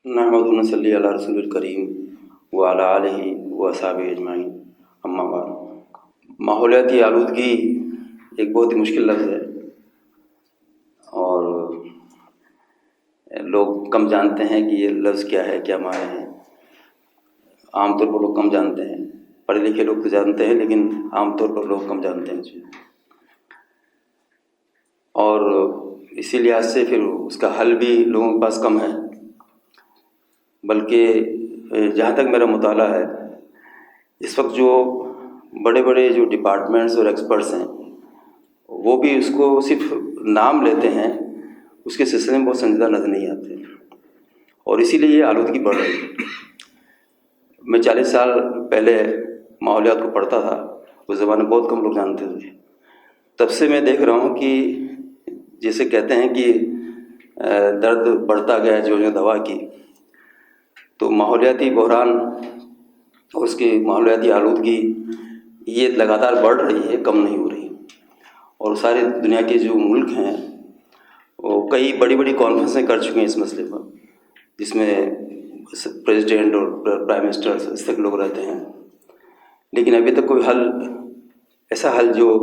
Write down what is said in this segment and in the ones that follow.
नहमदुहु व नसल्ली अला रसूलिल करीम व अला आलिहि व अस्हाबिहि अजमाइन, अम्मा बाद। माहौलियाती आलूदगी एक बहुत ही मुश्किल लफ्ज़ है और लोग कम जानते हैं कि ये लफ्ज़ क्या है, क्या माने हैं। आमतौर पर लोग कम जानते हैं, पढ़े लिखे लोग तो जानते हैं, लेकिन आमतौर पर लोग कम जानते हैं इसे। और इसी लिहाज से फिर उसका हल भी लोगों के पास कम है। बल्कि जहाँ तक मेरा मुताला है, इस वक्त जो बड़े बड़े जो डिपार्टमेंट्स और एक्सपर्ट्स हैं वो भी उसको सिर्फ नाम लेते हैं, उसके सिलसिले में बहुत संजीदा नज़र नहीं आते और इसीलिए ये आलूदगी बढ़ रही है। मैं 40 साल पहले माहौलियात को पढ़ता था, उस ज़माने में बहुत कम लोग जानते थे। तब से मैं देख रहा हूँ कि जैसे कहते हैं कि दर्द बढ़ता गया जो दवा की, तो माहौलियाती बहरान और उसकी माहौलियाती आलूदगी ये लगातार बढ़ रही है, कम नहीं हो रही। और सारी दुनिया के जो मुल्क हैं वो कई बड़ी बड़ी कॉन्फ्रेंसें कर चुके हैं इस मसले पर, जिसमें प्रेसिडेंट और प्राइम मिनिस्टर इस तक लोग रहते हैं, लेकिन अभी तक कोई हल, ऐसा हल जो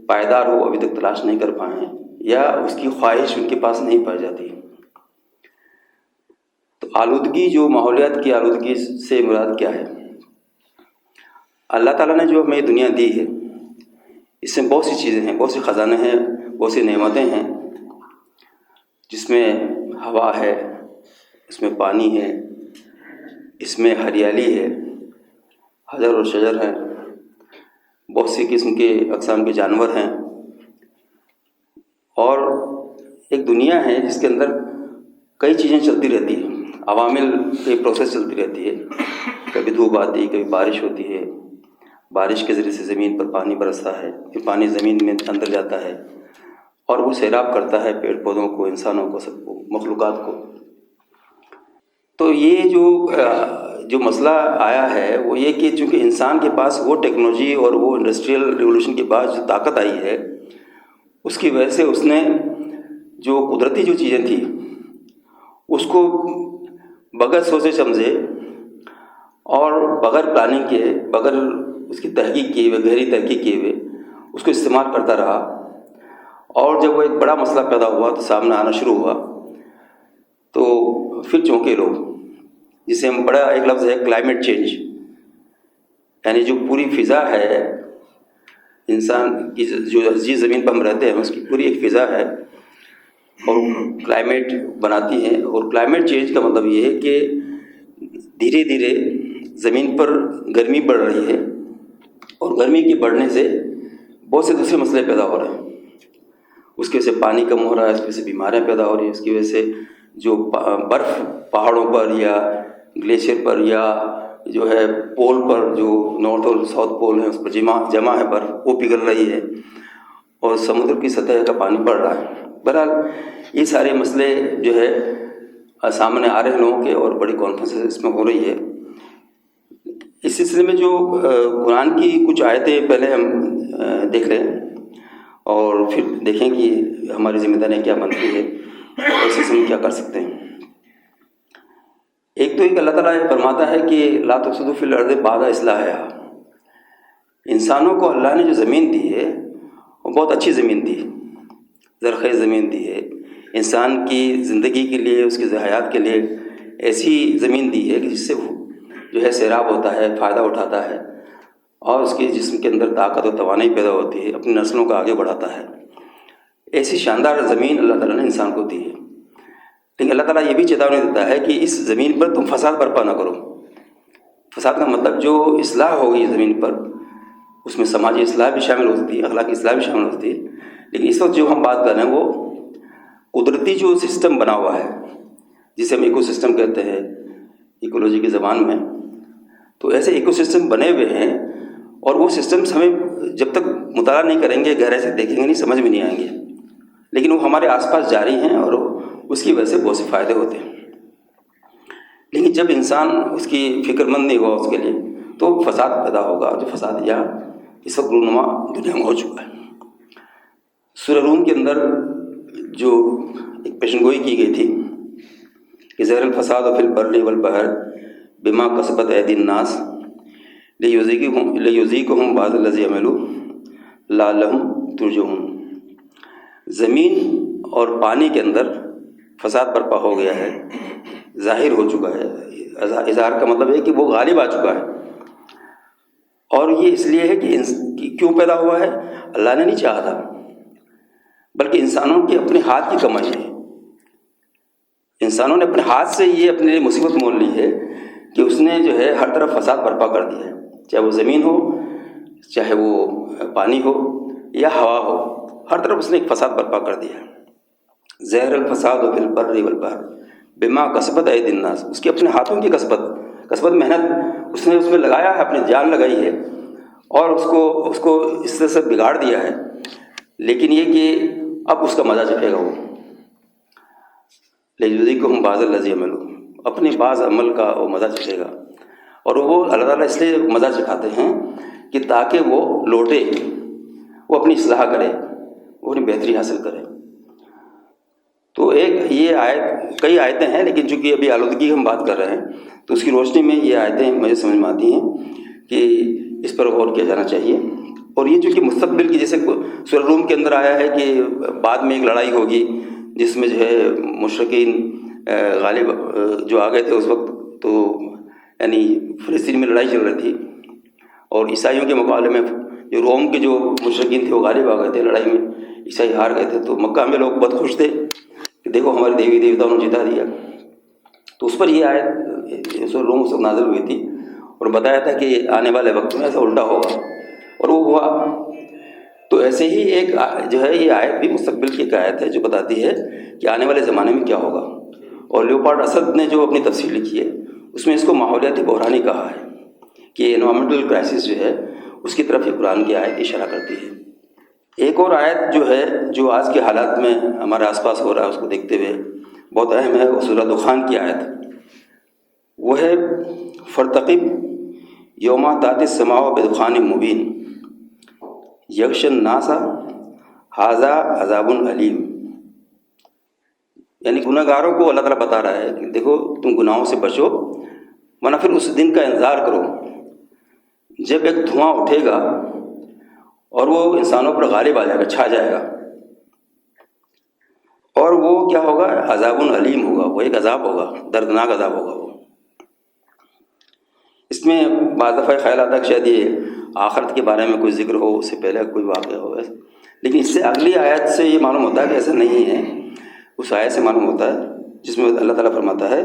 पायदार हो, अभी तक तलाश नहीं कर पाए हैं या उसकी ख्वाहिश उनके पास नहीं पाई जाती। तो आलूदगी, जो माहौलियात की आलूदगी से मुराद क्या है? अल्लाह ताला ने जो हमें दुनिया दी है, इसमें बहुत सी चीज़ें हैं, बहुत से ख़जाने हैं, बहुत सी नेमतें हैं, जिसमें हवा है, इसमें पानी है, इसमें हरियाली है, हजर और शजर हैं, बहुत सी किस्म के अक़साम के जानवर हैं और एक दुनिया है जिसके अंदर कई चीज़ें चलती रहती हैं, अवामिल की प्रोसेस चलती रहती है। कभी धूप आती है, कभी बारिश होती है, बारिश के ज़रिए से ज़मीन पर पानी बरसता है, फिर पानी ज़मीन में अंदर जाता है और वो सैराब करता है पेड़ पौधों को, इंसानों को, सबको, मखलूक़ात को। तो ये जो मसला आया है वो ये कि चूँकि इंसान के पास वो टेक्नोलॉजी और वो इंडस्ट्रियल रिवोल्यूशन के बाद जो ताकत आई है, उसकी वजह से उसने जो कुदरती जो चीज़ें थी उसको बगैर सोचे समझे और बगैर प्लानिंग किए, बगैर उसकी तहकीक किए हुए, गहरी तहकीक किए हुए उसको इस्तेमाल करता रहा। और जब वो एक बड़ा मसला पैदा हुआ तो सामने आना शुरू हुआ, तो फिर चौंके लोग, जिसे हम बड़ा एक लफ्ज़ है क्लाइमेट चेंज, यानी जो पूरी फ़िज़ा है इंसान की, जो जिस ज़मीन पर हम रहते हैं उसकी पूरी एक फ़िज़ा है और क्लाइमेट बनाती है। और क्लाइमेट चेंज का मतलब ये है कि धीरे धीरे ज़मीन पर गर्मी बढ़ रही है और गर्मी के बढ़ने से बहुत से दूसरे मसले पैदा हो रहे हैं। उसकी वजह से पानी कम हो रहा है, उसकी वजह से बीमारियाँ पैदा हो रही है, उसकी वजह से जो बर्फ़ पहाड़ों पर या ग्लेशियर पर या जो है पोल पर, जो नॉर्थ और साउथ पोल है उस पर जमा है बर्फ़, वो पिघल रही है और समुद्र की सतह का पानी बढ़ रहा है। बहरहाल ये सारे मसले जो है सामने आ रहे हैं लोगों के और बड़ी कॉन्फ्रेंसेस इसमें हो रही है। इस सिलसिले में जो कुरान की कुछ आयतें पहले हम देख रहे हैं और फिर देखें कि हमारी जिम्मेदारियाँ क्या बनती है और इस सिलसिले में क्या कर सकते हैं। एक तो एक अल्लाह ताला फरमाता है कि ला तुफसिदू फिल अर्ज़ि बअद इस्लाहिहा। इंसानों को अल्लाह ने जो ज़मीन दी है वो बहुत अच्छी ज़मीन दी है, ज़रख़ेज़ ज़मीन दी है, इंसान की ज़िंदगी के लिए, उसकी हयात के लिए ऐसी ज़मीन दी है कि जिससे वो जो है सैराब होता है, फ़ायदा उठाता है और उसके जिस्म के अंदर ताकत और तवानाई पैदा होती है, अपनी नस्लों को आगे बढ़ाता है। ऐसी शानदार ज़मीन अल्लाह ताला ने इंसान को दी है। लेकिन अल्लाह ताला ये भी चेतावनी देता है कि इस ज़मीन पर तुम फसाद बर्पा ना करो। फसाद का मतलब जो इस्लाह होगी ज़मीन पर, उसमें समाजी इस्लाह भी शामिल होती है, अखलाकी इस्लाह भी शामिल होती है। लेकिन इस वक्त जो हम बात कर रहे हैं वो कुदरती जो सिस्टम बना हुआ है, जिसे हम इकोसिस्टम कहते हैं इकोलॉजी की ज़बान में, तो ऐसे इकोसिस्टम बने हुए हैं और वो सिस्टम्स हमें जब तक मुताला नहीं करेंगे, गहराई से देखेंगे नहीं, समझ में नहीं आएंगे, लेकिन वो हमारे आसपास जारी हैं और उसकी वजह से बहुत से फ़ायदे होते हैं। लेकिन जब इंसान उसकी फ़िक्रमंद नहीं हुआ उसके लिए, तो फसाद पैदा होगा, जो फसाद यहाँ इस वक्त रूनुमा दुनिया में हो चुका है। सूरह रूम के अंदर जो एक पेशनगोई की गई थी कि ज़हरल फसाद फिल बर्रि वल बहर बिमा कसबत ऐदीन नास लियुज़ीक़हुम बाज़ल्लज़ी अमिलू लअल्लहुम तुरजऊन। ज़मीन और पानी के अंदर फसाद बर्पा हो गया है, ज़ाहिर हो चुका है। इज़हार का मतलब है कि वो गालिब आ चुका है। और ये इसलिए है कि क्यों पैदा हुआ है, अल्लाह ने नहीं चाहा था, बल्कि इंसानों के अपने हाथ की कमाई है। इंसानों ने अपने हाथ से ये अपने लिए मुसीबत मोल ली है कि उसने जो है हर तरफ फसाद बर्पा कर दिया है, चाहे वो ज़मीन हो, चाहे वो पानी हो या हवा हो, हर तरफ उसने एक फसाद बर्पा कर दिया है। ज़हरल फसाद फिल बर्रि वल बहर बिमा कसबत ऐदीन नास, उसके अपने हाथों की कसबत मेहनत उसने उसमें लगाया है, अपनी जान लगाई है और उसको इस तरह से बिगाड़ दिया है। लेकिन ये कि अब उसका मज़ा चखेगा वो। लियुज़ीक़हुम बाज़ल्लज़ी अमिलू, अपने बाज़ अमल का वो मज़ा चखेगा। और वो अल्लाह ताला इसलिए मज़ा चखाते हैं कि ताकि वो लौटे, वो अपनी इस्लाह करे, वो अपनी बेहतरी हासिल करे। तो एक ये आयत, कई आयतें हैं, लेकिन चूँकि अभी आलूदगी की हम बात कर रहे हैं तो उसकी रोशनी में ये आयतें मुझे समझ में आती हैं कि इस पर गौर किया जाना चाहिए। और ये चूँकि मुस्तक़बिल की, जैसे सूरह रूम के अंदर आया है कि बाद में एक लड़ाई होगी जिसमें जो है मुशरिकीन गालिब जो आ गए थे उस वक्त, तो यानी फ़लस्तीन में लड़ाई चल रही थी और ईसाइयों के मुकाबले में जो रोम के जो मुशरिकीन थे वो गालिब आ गए थे लड़ाई में, ईसाई हार गए थे। तो मक्का में लोग बहुत खुश थे कि देखो हमारे देवी देवताओं ने जिता दिया। तो उस पर ये आयत सूरह रूम से नाज़िल हुई थी और बताया था कि आने वाले वक्त में ऐसा उल्टा होगा, और वो हुआ। तो ऐसे ही एक जो है ये आयत भी मुस्तक़बिल की एक आयत है जो बताती है कि आने वाले ज़माने में क्या होगा। और लियोपार्ड असद ने जो अपनी तफसीर लिखी है उसमें इसको माहौलियाती बहरानी कहा है कि एनवायरमेंटल क्राइसिस जो है उसकी तरफ ये कुरान की आयत इशारा करती है। एक और आयत जो है जो आज के हालात में हमारे आसपास हो रहा है उसको देखते हुए बहुत अहम है, वो सूरह दुखान की आयत। वो है फ़र्तक़िब यौमा तातिस समाओ बिदुखानिन मुबीन यग़शन नासा हाज़ा अज़ाबुन अलीम। यानी गुनहगारों को अल्लाह ताला बता रहा है कि देखो तुम गुनाहों से बचो, वरना फिर उस दिन का इंतज़ार करो जब एक धुआं उठेगा और वो इंसानों पर गालिब आ जाएगा, छा जाएगा, और वो क्या होगा, अज़ाबुन अलीम होगा, वो एक अज़ाब होगा, दर्दनाक अज़ाब होगा वो। इसमें बाज़ दफ़ा ख्याल आता है कि शायद ये आखिरत के बारे में कोई ज़िक्र हो, उससे पहले कोई वाक़या हो, लेकिन इससे अगली आयत से ये मालूम होता है कि ऐसा नहीं है। उस आयत से मालूम होता है जिसमें अल्लाह ताला फरमाता है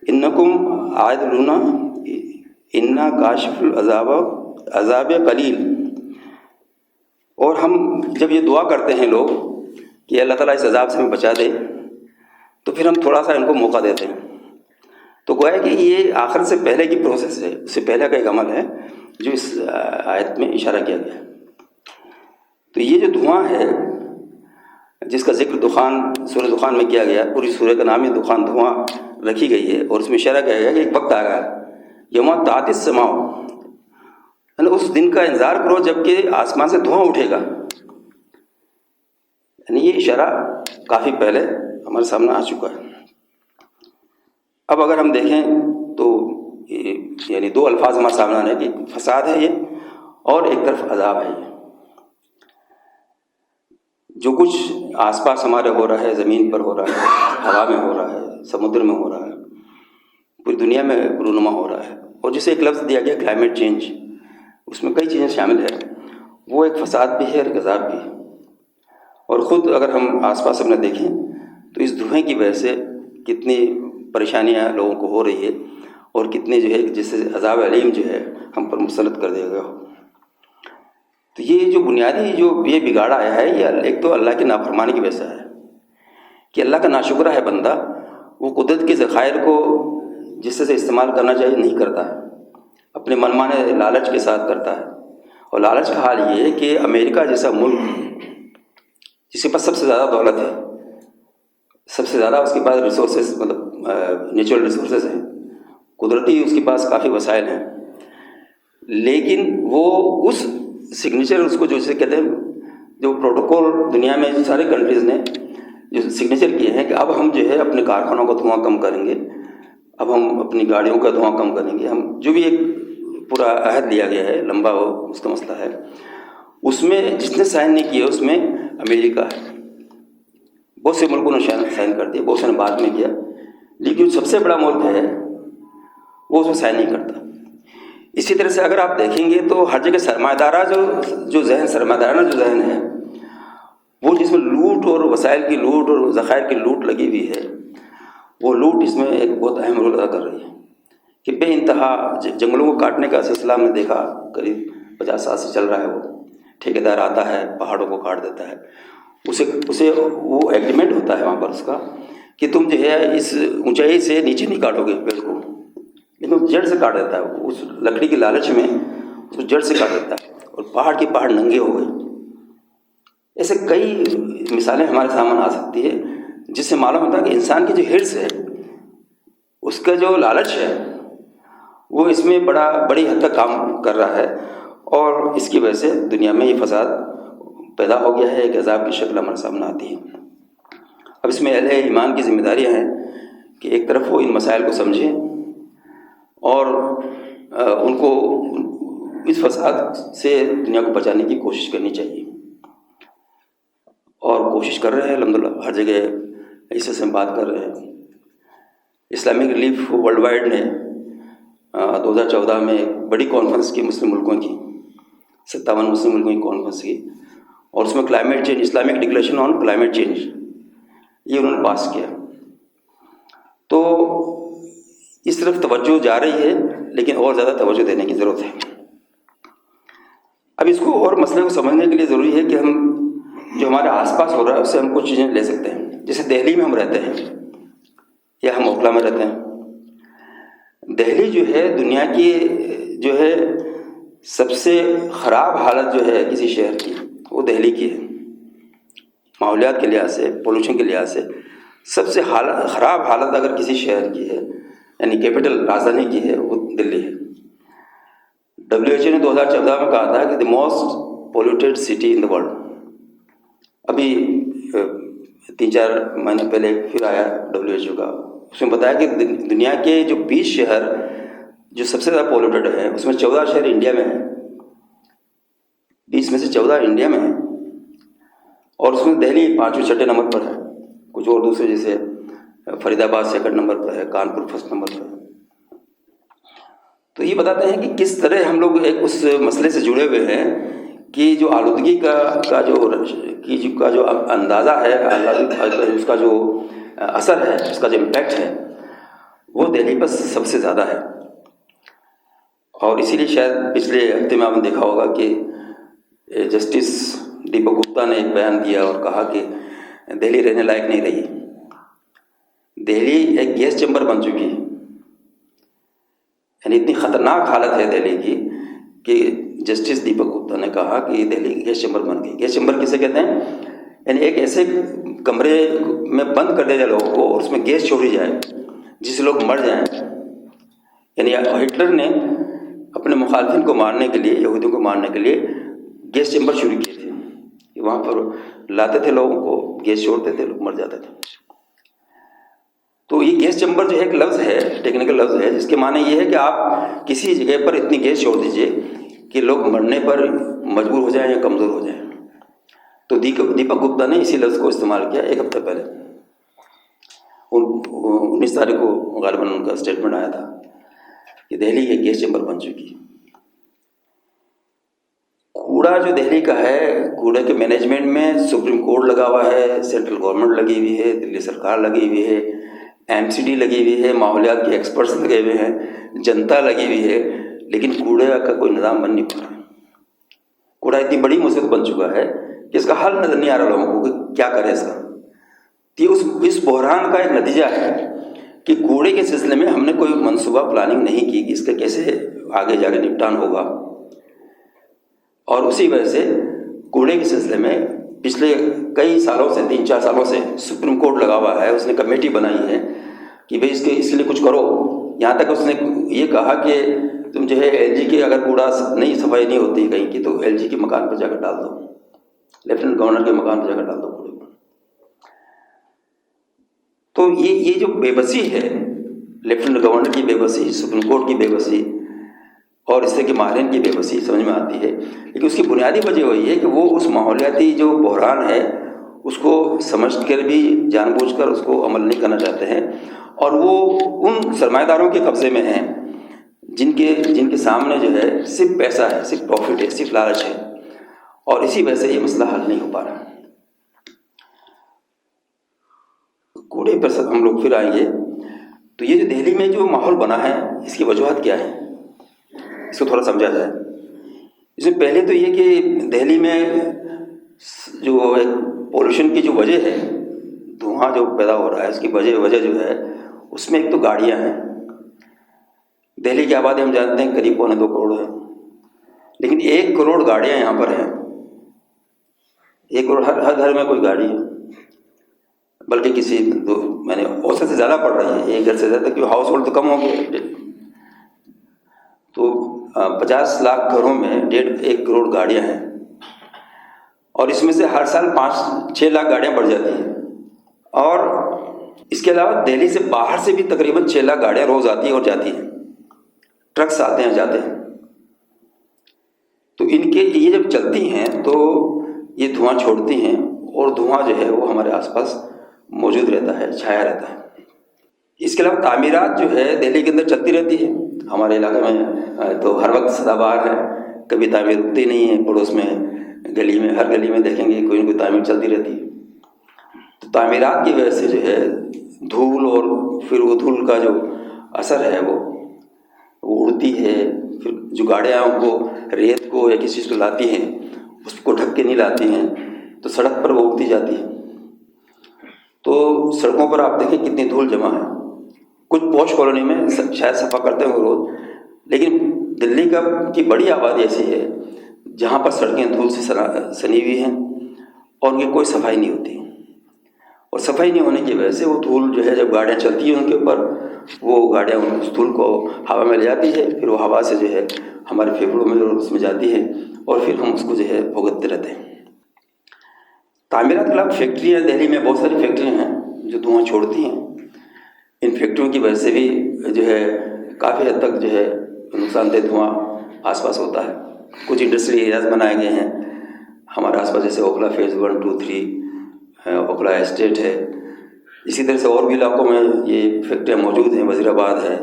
इन्नकुम आयदलूना इन्ना काशिफुल अज़ाब कलील। और हम जब ये दुआ करते हैं लोग कि अल्लाह ताला इस अज़ाब से हमें बचा दे, तो फिर हम थोड़ा सा इनको मौका देते हैं। तो गोया कि ये आखिर से पहले की प्रोसेस है, उससे पहले का एक अमल है जो इस आयत में इशारा किया गया है। तो ये जो धुआं है जिसका जिक्र दुखान सूरह दुखान में किया गया, पूरी सूरह का नाम ही दुखान धुआं रखी गई है, और उसमें इशारा किया गया कि एक वक्त आएगा यौमा तातिस समाओ, यानी उस दिन का इंतज़ार करो जबकि आसमान से धुआं उठेगा। यानी ये इशारा काफ़ी पहले हमारे सामने आ चुका है। अब अगर हम देखें तो यानी दो अल्फाज हमारे सामने आने कि फसाद है ये और एक तरफ अजाब है। ये जो कुछ आसपास हमारे हो रहा है, ज़मीन पर हो रहा है, हवा में हो रहा है, समुद्र में हो रहा है, पूरी दुनिया में रूनुमा हो रहा है, और जिसे एक लफ्ज़ दिया गया क्लाइमेट चेंज, उसमें कई चीज़ें शामिल है। वो एक फसाद भी है और एक अजाब भी है। और ख़ुद अगर हम आसपास अपने देखें तो इस धुएँ की वजह से कितनी परेशानियाँ लोगों को हो रही है और कितने जो है जिससे अज़ाब अलीम जो है हम पर मुसल्लत कर दिया गया हो। तो ये जो बुनियादी जो ये बिगाड़ा आया है, ये एक तो अल्लाह की नाफरमानी की वजह से है कि अल्लाह का नाशुक्र है बंदा, वो कुदरत के ज़खायर को जिससे से इस्तेमाल करना चाहिए नहीं करता है, अपने मनमाने लालच के साथ करता है। और लालच का हाल ये है कि अमेरिका जैसा मुल्क जिसके पास सबसे ज़्यादा दौलत है, सबसे ज़्यादा उसके पास रिसोर्सेज मतलब नेचुरल रिसोर्सेज हैं, कुदरती उसके पास काफ़ी वसाइल हैं, लेकिन वो उस सिग्नेचर उसको जो जिसे कहते हैं जो प्रोटोकॉल दुनिया में सारे कंट्रीज़ ने जो सिग्नेचर किए हैं कि अब हम जो है अपने कारखानों का धुआं कम करेंगे, अब हम अपनी गाड़ियों का धुआं कम करेंगे। हम जो भी एक पूरा अहद लिया गया है, लंबा उसका मसला है, उसमें जिसने साइन नहीं किया उसमें अमेरिका है। बहुत से मुल्कों ने साइन कर दिया, बहुत से ने बाद में किया, लेकिन सबसे बड़ा मुल्क है वो उसमें साइन नहीं करता। इसी तरह से अगर आप देखेंगे तो हर जगह सरमादारा जो सरमादाराना जो जहन है, वो जिसमें लूट और वसाइल की लूट और ज़खायर की लूट लगी हुई है, वो लूट इसमें एक बहुत अहम रोल अदा कर रही है कि बेइंतहा जंगलों को काटने का सिलसिला हमने देखा, करीब 50 साल से चल रहा है। वो ठेकेदार आता है, पहाड़ों को काट देता है, उसे वो एग्रीमेंट होता है वहाँ पर उसका कि तुम जो है इस ऊंचाई से नीचे नहीं काटोगे पेड़ को, लेकिन जड़ से काट देता है। उस लकड़ी की लालच में उसको जड़ से काट देता है और पहाड़ के पहाड़ नंगे हो गए। ऐसे कई मिसालें हमारे सामने आ सकती है जिससे मालूम होता है कि इंसान की जो हिर्स है, उसका जो लालच है, वो इसमें बड़ी हद तक काम कर रहा है और इसकी वजह से दुनिया में ये फसाद पैदा हो गया है, एक अज़ाब की शक्ल हमारे सामने आती है। अब इसमें अहले ईमान की जिम्मेदारियाँ हैं कि एक तरफ वो इन मसाइल को समझें और उनको इस फसाद से दुनिया को बचाने की कोशिश करनी चाहिए, और कोशिश कर रहे हैं अल्हम्दुलिल्लाह। हर जगह इससे हम बात कर रहे हैं। इस्लामिक रिलीफ वर्ल्ड वाइड ने 2014 में एक बड़ी कॉन्फ्रेंस की, मुस्लिम मुल्कों की, 57 मुस्लिम मुल्कों की कॉन्फ्रेंस की, और उसमें climate change, Islamic declaration on climate change, ये उन्होंने पास किया। तो इस तरफ तवज्जो जा रही है, लेकिन और ज़्यादा तवज्जो देने की ज़रूरत है। अब इसको और मसले को समझने के लिए ज़रूरी है कि हम जो हमारे आसपास हो रहा है उससे हम कुछ चीज़ें ले सकते हैं। जैसे दिल्ली में हम रहते हैं या हम ओखला में रहते हैं। दिल्ली जो है दुनिया की जो है सबसे ख़राब हालत जो है किसी शहर की, वो दिल्ली की है। माहौलियात के लिहाज से, पोल्यूशन के लिहाज से सबसे ख़राब हालत अगर किसी शहर की है, यानी कैपिटल राजधानी की है, वो दिल्ली है। WHO ने 2014 में कहा था कि the most polluted city in the world. अभी 3-4 महीने पहले फिर आया WHO का, उसमें बताया कि दुनिया के जो 20 शहर जो सबसे ज़्यादा पोल्यूटेड है, उसमें 14 शहर इंडिया में है। 20 में से 14 इंडिया में है, और उसमें दिल्ली 5वें-6वें नंबर पर है। कुछ और दूसरे जैसे फरीदाबाद 2nd नंबर पर है, कानपुर 1st नंबर पर है। तो ये बताते हैं कि किस तरह हम लोग एक उस मसले से जुड़े हुए हैं कि जो आलूदगी का जो अंदाज़ा है, उसका जो असर है, उसका जो इम्पैक्ट है, वो दिल्ली पर सबसे ज़्यादा है। और इसीलिए शायद पिछले हफ्ते में आपने देखा होगा कि जस्टिस दीपक गुप्ता ने एक बयान दिया और कहा कि दिल्ली रहने लायक नहीं रही। दिल्ली एक गैस चैम्बर बन चुकी है, यानी इतनी ख़तरनाक हालत है दिल्ली की कि जस्टिस दीपक गुप्ता ने कहा कि दिल्ली गैस चैम्बर बन गई। गैस चैम्बर किसे कहते हैं? यानी एक ऐसे कमरे में बंद कर दिया जाए लोगों को और उसमें गैस छोड़ी जाए जिससे लोग मर जाएं। यानी हिटलर ने अपने मुखालिफिन को मारने के लिए, यहूदियों को मारने के लिए गैस चैम्बर शुरू किए थे कि वहाँ पर लाते थे लोगों को, गैस छोड़ते थे, लोग मर जाते थे। तो ये गैस चैम्बर जो है एक लफ्ज़ है, टेक्निकल लफ्ज़ है, जिसके माने ये है कि आप किसी जगह पर इतनी गैस छोड़ दीजिए कि लोग मरने पर मजबूर हो जाएं या कमज़ोर हो जाएं। तो दीपक गुप्ता ने इसी लफ्ज़ को इस्तेमाल किया एक हफ्ते पहले। 19 तारीख को गालिबन उनका स्टेटमेंट आया था कि दिल्ली एक गैस चैम्बर बन चुकी। कूड़ा जो दिल्ली का है, कूड़े के मैनेजमेंट में सुप्रीम कोर्ट लगा हुआ है, सेंट्रल गवर्नमेंट लगी हुई है, दिल्ली सरकार लगी हुई है, MCD लगी हुई है, माहौलियात के एक्सपर्ट्स लगे हुए हैं, जनता लगी हुई है, लेकिन कूड़े का कोई निज़ाम बन नहीं पा रहा। कूड़ा इतनी बड़ी मुसीबत बन चुका है कि इसका हल नज़र नहीं आ रहा लोगों को कि क्या करें इसका। तो इस बहरान का एक नतीजा है कि कूड़े के सिलसिले में हमने कोई मनसूबा प्लानिंग नहीं की कि इसका कैसे आगे जाकर निपटान होगा, और उसी वजह से कूड़े के सिलसिले में पिछले कई सालों से, 3-4 सालों से सुप्रीम कोर्ट लगा हुआ है, उसने कमेटी बनाई है कि भाई इसके लिए कुछ करो। यहाँ तक उसने ये कहा कि तुम जो है LG के अगर कूड़ा नहीं सफाई नहीं होती कहीं की, तो LG के मकान पर जाकर डाल दो, लेफ्टिनेंट गवर्नर के मकान पर जाकर डाल दो कूड़े को। तो ये जो बेबसी है, लेफ्टिनेंट गवर्नर की बेबसी, सुप्रीम कोर्ट की बेबसी और इससे कि माहरीन की बेबसी समझ में आती है। लेकिन उसकी बुनियादी वजह वही है कि वो उस माहौलियाती जो बहरान है उसको समझकर भी जानबूझकर उसको अमल नहीं करना चाहते हैं, और वो उन सरमाएदारों के कब्ज़े में हैं जिनके सामने जो है सिर्फ पैसा है, सिर्फ प्रॉफिट है, सिर्फ लालच है, और इसी वजह से ये मसला हल नहीं हो पा रहा। कूड़े पर सब हम लोग फिर आएंगे। तो ये जो दिल्ली में जो माहौल बना है, इसकी वजूहत क्या है, इसको थोड़ा समझा जाए। इसमें पहले तो ये कि दिल्ली में जो पोल्यूशन की जो वजह है, धुआं जो पैदा हो रहा है, उसकी वजह जो है उसमें एक तो गाड़ियाँ हैं। दिल्ली की आबादी हम जानते हैं करीब 1.25 करोड़ है, लेकिन 1 करोड़ गाड़ियाँ यहाँ पर हैं। 1 करोड़ हर घर में कोई गाड़ी है, बल्कि मैंने औसत से ज़्यादा पड़ रही है, एक घर से ज़्यादा, क्योंकि हाउस होल्ड तो कम हो गए। तो 50 लाख घरों में 1.5 करोड़ गाड़ियाँ हैं, और इसमें से हर साल 5-6 लाख गाड़ियाँ बढ़ जाती हैं। और इसके अलावा दिल्ली से बाहर से भी तकरीबन 6 लाख गाड़ियाँ रोज़ आती हैं और जाती हैं, ट्रक्स आते हैं जाते हैं। तो ये जब चलती हैं तो ये धुआं छोड़ती हैं, और धुआं जो है वो हमारे आसपास मौजूद रहता है, छाया रहता है। इसके अलावा तामीरात जो है दिल्ली के अंदर चलती रहती है। हमारे इलाके में तो हर वक्त सदाबहार है, कभी तामीर रुकती नहीं है। पड़ोस में गली में, हर गली में देखेंगे कोई ना कोई तामीर चलती रहती है। तो तामीरात की वजह से जो है धूल, और फिर वो धूल का जो असर है वो उड़ती है। फिर जो गाड़ियाँ उनको रेत को या किसी चीज़ को लाती हैं, उसको ढक के नहीं लाती हैं, तो सड़क पर वो उड़ती जाती है। तो सड़कों पर आप देखें कितनी धूल जमा है। कुछ पॉश कॉलोनी में शायद सफ़ा करते होंगे रोज़, लेकिन दिल्ली की बड़ी आबादी ऐसी है जहाँ पर सड़कें धूल से सनी हुई हैं और उनकी कोई सफाई नहीं होती। और सफाई नहीं होने की वजह से वो धूल जो है, जब गाड़ियाँ चलती हैं उनके ऊपर, वो गाड़ियाँ उस धूल को हवा में ले जाती है, फिर वो हवा से जो है हमारे फेफड़ों में और उसमें जाती है, और फिर हम उसको जो है भुगतते रहते हैं। तामीरात के अलावा फैक्ट्रियाँ, दिल्ली में बहुत सारी फैक्ट्रियाँ हैं जो धुआं छोड़ती हैं। इन फैक्ट्रियों की वजह से भी जो है काफ़ी हद तक जो है नुकसानदेह धुआं आसपास होता है। कुछ इंडस्ट्री एरियाज बनाए गए हैं हमारे आसपास, जैसे ओखला फेज़ 1, 2, 3, ओखला एस्टेट है। इसी तरह से और भी इलाकों में ये फैक्ट्रियाँ मौजूद हैं, वज़ीराबाद है,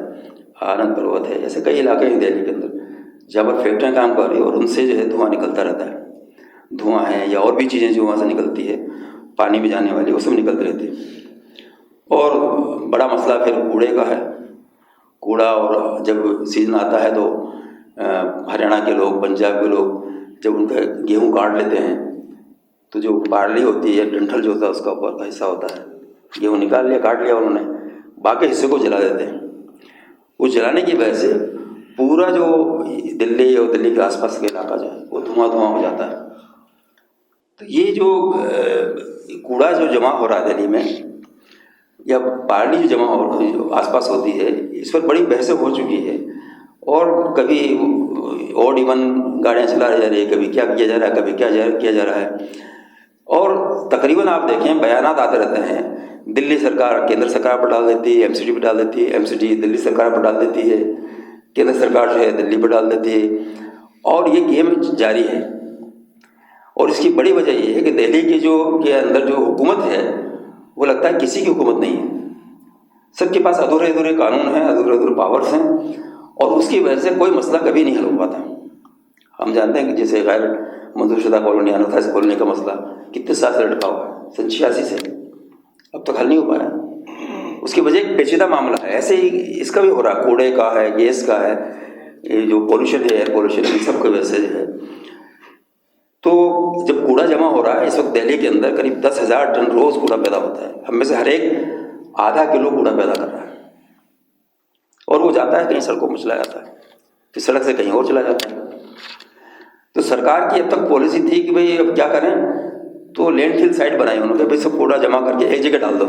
आनंद पर्वत है, ऐसे कई इलाके हैं दिल्ली के अंदर जहाँ पर फैक्ट्रियाँ काम कर रही है, और उनसे जो है धुआं निकलता रहता है। धुआं है या और भी चीज़ें जो वहाँ से निकलती है, पानी में जाने वाली, वो सब निकलते रहती है। और बड़ा मसला फिर कूड़े का है। कूड़ा, और जब सीज़न आता है तो हरियाणा के लोग, पंजाब के लोग जब उनका गेहूँ काट लेते हैं, तो जो बारली होती है, डंठल जो होता है, उसका ऊपर का हिस्सा होता है, गेहूँ निकाल लिया, काट लिया उन्होंने, बाकी हिस्से को जला देते हैं। उस जलाने की वजह से पूरा जो दिल्ली और दिल्ली के आसपास का इलाका जो है वो धुआं हो जाता है। तो ये जो कूड़ा जो जमा हो रहा है दिल्ली में, या बारली जो जमा हो आसपास होती है, इस पर बड़ी बहसें हो चुकी है। और कभी ऑड इवन गाड़ियाँ चला जा रही है, कभी क्या किया जा रहा है, कभी क्या किया जा रहा है। और तकरीबन आप देखें बयानात आते रहते हैं, दिल्ली सरकार केंद्र सरकार पर डाल देती है, एमसीडी पर डाल देती है, एमसीडी दिल्ली सरकार पर डाल देती है, केंद्र सरकार जो है दिल्ली पर डाल देती है, और ये गेम जारी है। और इसकी बड़ी वजह ये है कि दिल्ली के अंदर जो हुकूमत है वो लगता है किसी की हुकूमत नहीं है। सबके पास अधूरे कानून हैं, अधूरे पावर्स हैं, और उसकी वजह से कोई मसला कभी नहीं हल हो पाता। हम जानते हैं कि जैसे गैर मंजूरशुदा कॉलोनी, अनऑथराइज्ड कॉलोनी का मसला कितने साल से लटका हुआ है, 86 से अब तक हल नहीं हो पाया। उसकी वजह एक पेचीदा मामला है। ऐसे ही इसका भी हो रहा है, कूड़े का है, गैस का है, ये जो पोल्यूशन है, एयर पोल्यूशन, इन सब की वजह से जो है। तो जब कूड़ा जमा हो रहा है, इस वक्त दिल्ली के अंदर करीब 10,000 टन रोज़ कूड़ा पैदा होता है। हम में से हर एक आधा किलो कूड़ा पैदा कर रहा है, और वो जाता है कहीं सड़कों में चला जाता है, फिर सड़क से कहीं और चला जाता है। तो सरकार की अब तक पॉलिसी थी कि भाई अब क्या करें, तो लैंडफिल साइट बनाई उन्होंने, भाई सब कूड़ा जमा करके एक जगह डाल दो।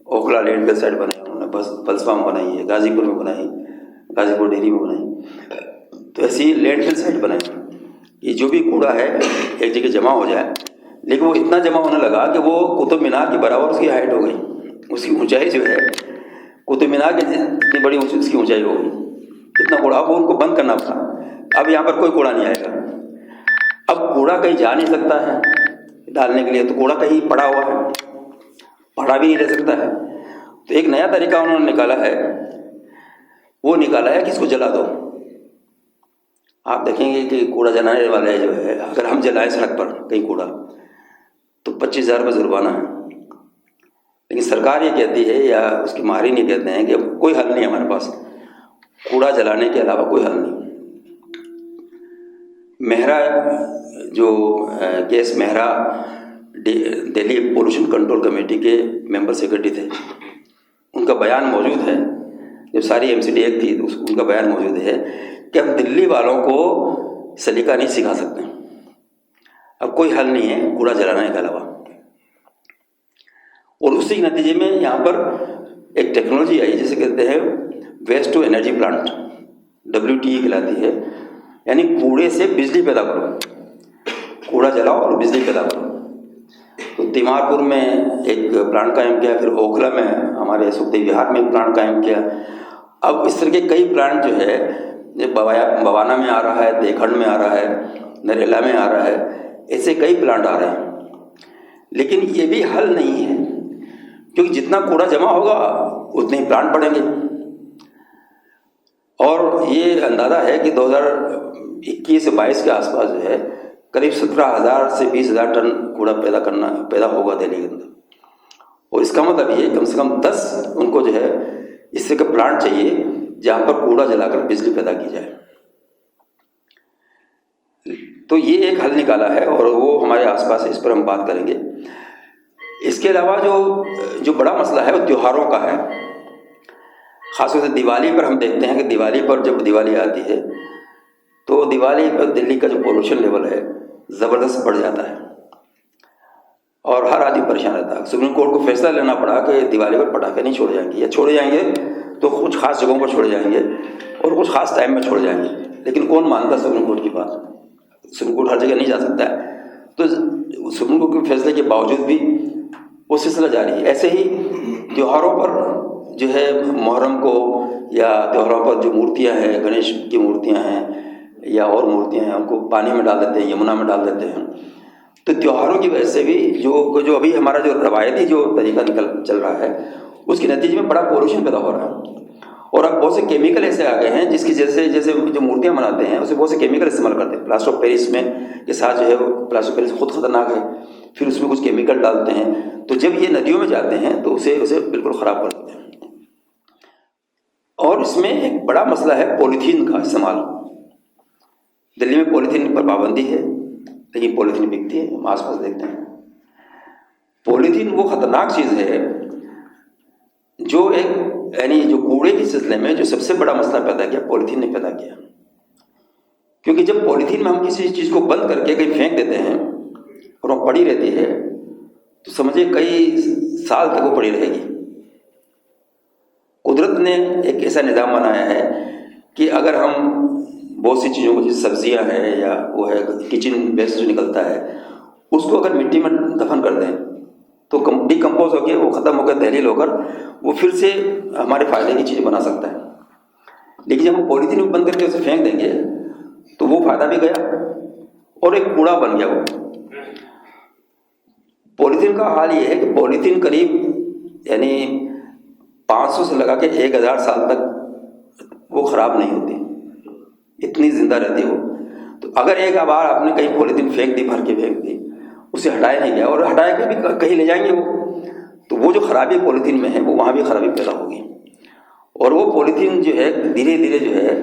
ओखला लैंडफिल साइट बनाई उन्होंने, बस बलसवा में बनाई है, गाजीपुर में बनाई, गाजीपुर डेहरी में बनाई। तो ऐसी लैंडफिल साइट बनाई, ये जो भी कूड़ा है एक जगह जमा हो जाए। लेकिन वो इतना जमा होने लगा कि वो कुतुब मीनार के बराबर उसकी हाइट हो गई। उसकी ऊंचाई जो है कुतुब मीनार की जितनी बड़ी उसकी ऊंचाई होगी, इतना कूड़ा, वो उनको बंद करना पड़ा। अब यहाँ पर कोई कूड़ा नहीं आएगा। अब कूड़ा कहीं जा नहीं सकता है डालने के लिए, तो कूड़ा कहीं पड़ा हुआ है, पड़ा भी नहीं रह सकता है। तो एक नया तरीका उन्होंने निकाला है, वो निकाला है कि इसको जला दो। आप देखेंगे कि कूड़ा जलाने वाले जो है, अगर हम जलाएं सड़क पर कहीं कूड़ा तो 25,000 रुपये जुर्माना है। लेकिन सरकार ये कहती है, या उसके माहिरीन ये कहते हैं कि अब कोई हल नहीं है हमारे पास, कूड़ा जलाने के अलावा कोई हल नहीं। मेहरा जो case Mehra Delhi pollution control committee के मेंबर सेक्रेटरी थे, उनका बयान मौजूद है, जब सारी MCD एक्ट थी तो उनका बयान मौजूद है कि हम दिल्ली वालों को सलीका नहीं सिखा सकते, अब कोई हल नहीं है कूड़ा जलाने के अलावा। और उसी के नतीजे में यहाँ पर एक टेक्नोलॉजी आई जिसे कहते हैं waste to energy plant, WTE कहलाती है, यानी कूड़े से बिजली पैदा करो, कूड़ा जलाओ और बिजली पैदा करो। तो तिमारपुर में एक प्लांट कायम किया, फिर ओखला में, हमारे सुखदेव विहार में एक प्लांट कायम किया। अब इस तरह के कई प्लांट जो है, बवाना में आ रहा है, देखंड में आ रहा है, नरेला में आ रहा है, ऐसे कई प्लांट आ रहे हैं। लेकिन ये भी हल नहीं है, क्योंकि जितना कूड़ा जमा होगा उतने ही प्लांट बढ़ेंगे। और ये अंदाज़ा है कि 2021-22 के आसपास जो है करीब 17,000 से 20,000 टन कूड़ा पैदा होगा दिल्ली के अंदर। और इसका मतलब ये कम से कम 10 उनको जो है इस तरह का प्लांट चाहिए जहाँ पर कूड़ा जलाकर बिजली पैदा की जाए। तो ये एक हल निकाला है और वो हमारे आसपास है, इस पर हम बात करेंगे। इसके अलावा जो बड़ा मसला है वो त्योहारों का है। ख़ासतौर से दिवाली पर हम देखते हैं कि दिवाली पर जब दिवाली आती है तो दिवाली पर दिल्ली का जो पोल्यूशन लेवल है ज़बरदस्त बढ़ जाता है और हर आदमी परेशान रहता है। सुप्रीम कोर्ट को फैसला लेना पड़ा कि दिवाली पर पटाखे नहीं छोड़े जाएंगे, या छोड़े जाएंगे तो कुछ खास जगहों पर छोड़े जाएंगे और कुछ खास टाइम में छोड़े जाएंगे। लेकिन कौन मानता सुप्रीम कोर्ट की बात? सुप्रीम कोर्ट हर जगह नहीं जा सकता है। तो सुप्रीम कोर्ट के फैसले के बावजूद भी वो सिलसिला जारी है। ऐसे ही त्योहारों पर जो है, मुहर्रम को या त्योहारों पर जो मूर्तियां हैं, गणेश की मूर्तियां हैं या और मूर्तियां हैं, उनको पानी में डाल देते हैं, यमुना में डाल देते हैं। तो त्योहारों की वजह से भी जो अभी हमारा जो रवायती जो तरीका चल रहा है उसके नतीजे में बड़ा पोल्यूशन पैदा हो रहा है। और अब बहुत से केमिकल ऐसे आ गए हैं जिसकी जैसे जो मूर्तियां बनाते हैं उसमें बहुत से केमिकल इस्तेमाल करते हैं। प्लास्टर ऑफ पेरिस में के साथ जो है, प्लास्टर ऑफ पेरिस खुद खतरनाक है, फिर उसमें कुछ केमिकल डालते हैं, तो जब ये नदियों में जाते हैं तो उसे बिल्कुल ख़राब कर देते हैं। और इसमें एक बड़ा मसला है पॉलीथीन का इस्तेमाल। दिल्ली में पॉलीथीन पर पाबंदी है, लेकिन पॉलीथीन बिकती है, हम आस पास देखते हैं। पॉलीथीन वो खतरनाक चीज़ है जो यानी जो कूड़े के सिलसिले में जो सबसे बड़ा मसला पैदा किया, पॉलीथीन ने पैदा किया। क्योंकि जब पॉलीथीन में हम किसी चीज़ को बंद करके कहीं फेंक देते हैं और वो पड़ी रहती है, तो समझिए कई साल तक वो पड़ी रहेगी। कुदरत ने एक ऐसा निज़ाम बनाया है कि अगर हम बहुत सी चीज़ों को, जैसे सब्जियां हैं या वो है किचन वेस्ट जो निकलता है, उसको अगर मिट्टी में दफन कर दें तो डिकम्पोज होकर वो ख़त्म होकर तहलील होकर वो फिर से हमारे फ़ायदे की चीज़ बना सकता है। लेकिन जब हम पॉलीथीन में बंद करके उसे फेंक देंगे तो वो फ़ायदा भी गया और एक कूड़ा बन गया वो। पॉलीथीन का हाल ये है कि पॉलीथीन करीब यानी 500 से लगा के 1000 साल तक वो ख़राब नहीं होती, इतनी ज़िंदा रहती हो। तो अगर एक बार आपने कहीं पॉलीथीन फेंक दी, भर के फेंक दी, उसे हटाया नहीं गया और हटाया के भी कहीं ले जाएंगे तो वो जो खराबी पॉलीथीन में है वो वहाँ भी खराबी पैदा होगी। और वो पॉलीथीन जो है धीरे धीरे जो है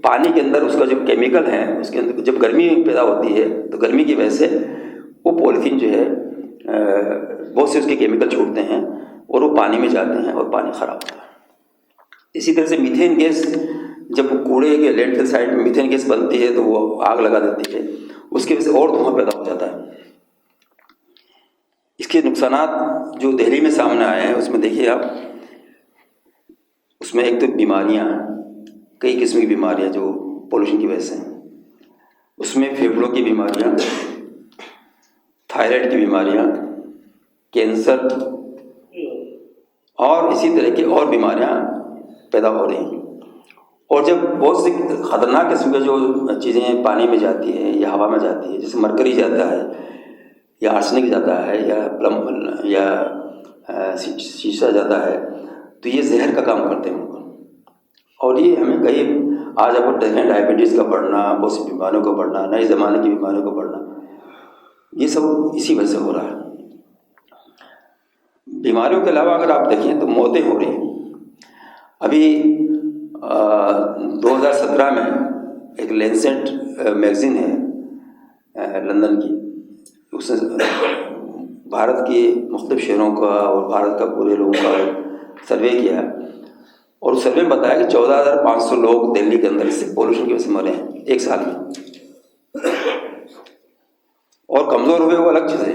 पानी के अंदर उसका जो केमिकल है, उसके अंदर जब गर्मी पैदा होती है तो गर्मी की वजह से वो पॉलीथीन जो है बहुत से उसके केमिकल छूटते हैं और वो पानी में जाते हैं और पानी ख़राब होता है। इसी तरह से मीथेन गैस, जब कूड़े के लैंडफिल साइड में मीथेन गैस बनती है तो वो आग लगा देती है, उसकी वजह से और धुआं पैदा हो जाता है। इसके नुकसानात जो दिल्ली में सामने आए हैं उसमें देखिए आप, उसमें एक तो बीमारियां, कई किस्म की बीमारियां जो पोल्यूशन की वजह से हैं। उसमें फेफड़ों की बीमारियां, थायराइड की बीमारियां, कैंसर और इसी तरह की और बीमारियां पैदा हो रही हैं। और जब बहुत सी ख़तरनाक किस्म के जो चीज़ें पानी में जाती हैं या हवा में जाती है, जैसे मरकरी जाता है या आर्सेनिक जाता है या प्लम या शीशा जाता है, तो ये जहर का काम करते हैं उनको। और ये हमें कई आज आप देखें डायबिटीज़ का बढ़ना, बहुत सी बीमारियों का बढ़ना, नए ज़माने की बीमारियों का बढ़ना, ये सब इसी वजह से हो रहा है। बीमारियों के अलावा अगर आप देखें तो मौतें हो रही हैं। अभी 2017 में एक लैंसेट मैगज़ीन है लंदन की, उसने भारत के मुख्तलिफ शहरों का और भारत का पूरे लोगों का सर्वे किया, और उस सर्वे में बताया कि 14,500 लोग दिल्ली के अंदर इससे पोल्यूशन की वजह से मरे हैं एक साल में, और कमज़ोर हुए वो अलग चीज़ है।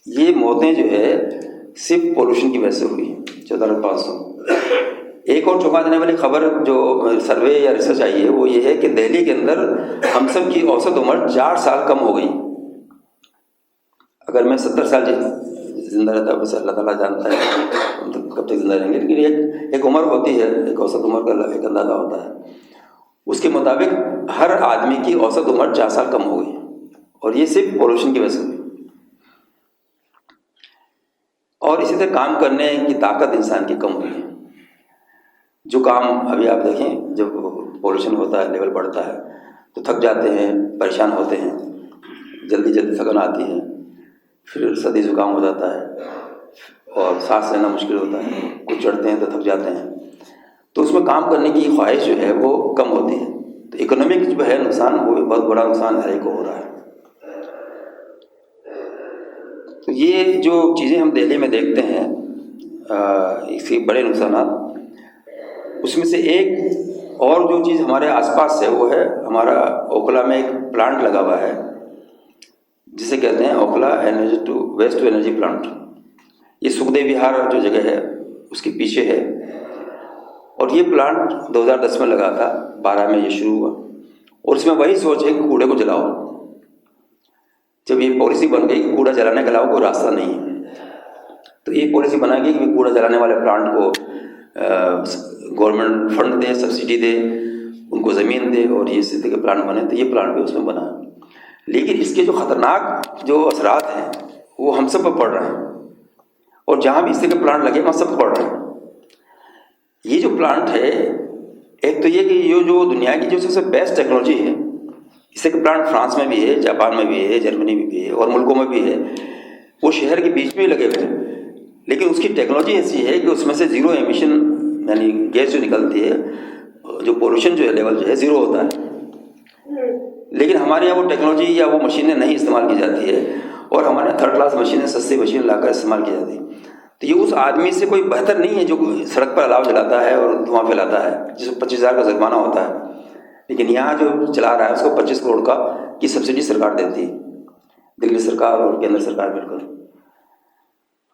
ये मौतें जो है सिर्फ पोल्यूशन की वजह से हुई है 14,500। एक और चौंका देने वाली खबर जो सर्वे या रिसर्च आई है वो ये है कि दिल्ली के अंदर हम सब की औसत उम्र 4 साल कम हो गई। अगर मैं 70 साल जिंदा रहता बस अल्लाह ताला जानता है हम तो कब तक जिंदा रहेंगे, लेकिन एक उम्र होती है, एक औसत उम्र का एक अंदाज़ा होता है। उसके मुताबिक हर आदमी की औसत उम्र 4 साल कम हो गई, और ये सिर्फ पोल्यूशन की वजह से हुई। और इसी तरह काम करने की ताकत इंसान की कम हुई है। जो काम अभी आप देखें, जब पोल्यूशन होता है, लेवल बढ़ता है, तो थक जाते हैं, परेशान होते हैं, जल्दी जल्दी थकन आती है, फिर सर्दी जुकाम हो जाता है और सांस लेना मुश्किल होता है, कुछ चढ़ते हैं तो थक जाते हैं, तो उसमें काम करने की ख्वाहिश जो है वो कम होती है। तो इकोनॉमिक जो है नुकसान, वो भी बहुत बड़ा नुकसान हर एक को हो रहा है। तो ये जो चीज़ें हम दिल्ली में देखते हैं, इसके बड़े नुकसान, उसमें से एक और जो चीज़ हमारे आसपास है वो है, हमारा ओखला में एक प्लांट लगा हुआ है जिसे कहते हैं Okhla energy to waste to energy plant. ये सुखदेव विहार जो जगह है उसके पीछे है, और ये प्लांट 2010 में लगा था, 12 में ये शुरू हुआ, और इसमें वही सोच है कि कूड़े को जलाओ। जब ये पॉलिसी बन गई कि कूड़ा जलाने के अलावा कोई रास्ता नहीं है, तो ये पॉलिसी बना गई कि कूड़ा जलाने वाले प्लांट को गवर्नमेंट फंड दे, सब्सिडी दे, उनको ज़मीन दे, और ये इस तरह के प्लांट बने। तो ये प्लांट भी उसमें बना, लेकिन इसके जो ख़तरनाक जो असरात हैं वो हम सब पर पड़ रहे हैं, और जहाँ भी इस तरह के प्लांट लगे वहाँ सब पड़ रहे हैं। ये जो प्लांट है, एक तो ये कि ये जो दुनिया की जो सबसे बेस्ट टेक्नोलॉजी है, इससे के प्लांट फ्रांस में भी है, जापान में भी है, जर्मनी में भी है, और मुल्कों में भी है, वो शहर के बीच में लगे हुए हैं, लेकिन उसकी टेक्नोलॉजी ऐसी है कि उसमें से ज़ीरो एमिशन, यानी गैस जो निकलती है, जो पोल्यूशन जो है लेवल जो है ज़ीरो होता है। लेकिन हमारे यहाँ वो टेक्नोलॉजी या वो मशीनें नहीं इस्तेमाल की जाती है, और हमारे यहाँ थर्ड क्लास मशीनें, सस्ती मशीन लाकर इस्तेमाल की जाती है। तो ये उस आदमी से कोई बेहतर नहीं है जो सड़क पर अलाव जलाता है और धुआं फैलाता है, जिसको 25,000 का जुर्माना होता है, लेकिन यहाँ जो चला रहा है उसको 25 करोड़ का की सब्सिडी सरकार देती है, दिल्ली सरकार और केंद्र सरकार मिलकर।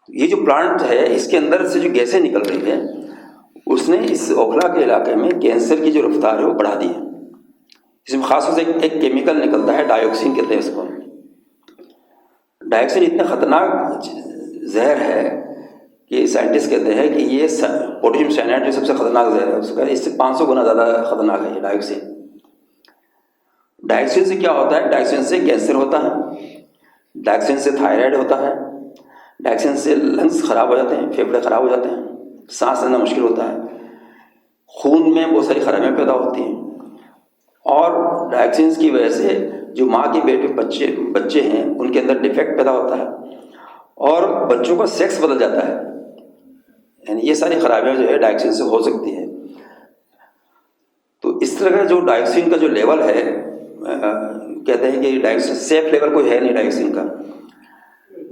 ये जो प्लांट है, इसके अंदर से जो गैसें निकल रही है, उसने इस ओखला के इलाके में कैंसर की जो रफ्तार है वो बढ़ा दी है। इसमें खासतौर से एक केमिकल निकलता है, डाइऑक्सिन कहते हैं इसको। डाइऑक्सिन इतना ख़तरनाक जहर है कि साइंटिस्ट कहते हैं कि ये पोटेशियम साइनाइड जो सबसे ख़तरनाक जहर है, उसका इससे 500 गुना ज़्यादा ख़तरनाक है ये डाइऑक्सिन। डाइऑक्सिन से क्या होता है? डाइऑक्सिन से कैंसर होता है, डाइऑक्सिन से थायराइड होता है, डाइऑक्सिन से लंग्स ख़राब हो जाते हैं, फेफड़े ख़राब हो जाते हैं, सांस लेना मुश्किल होता है, खून में बहुत सारी खराबियाँ पैदा होती हैं, और डाइऑक्सिन की वजह से जो माँ के पेट में बच्चे हैं उनके अंदर डिफेक्ट पैदा होता है, और बच्चों का सेक्स बदल जाता है। यानी ये सारी खराबियाँ जो है डाइऑक्सिन से हो सकती है। तो इस तरह का जो डाइऑक्सिन का जो लेवल है, कहते हैं कि डाइऑक्सिन सेफ लेवल कोई है नहीं डाइऑक्सिन का,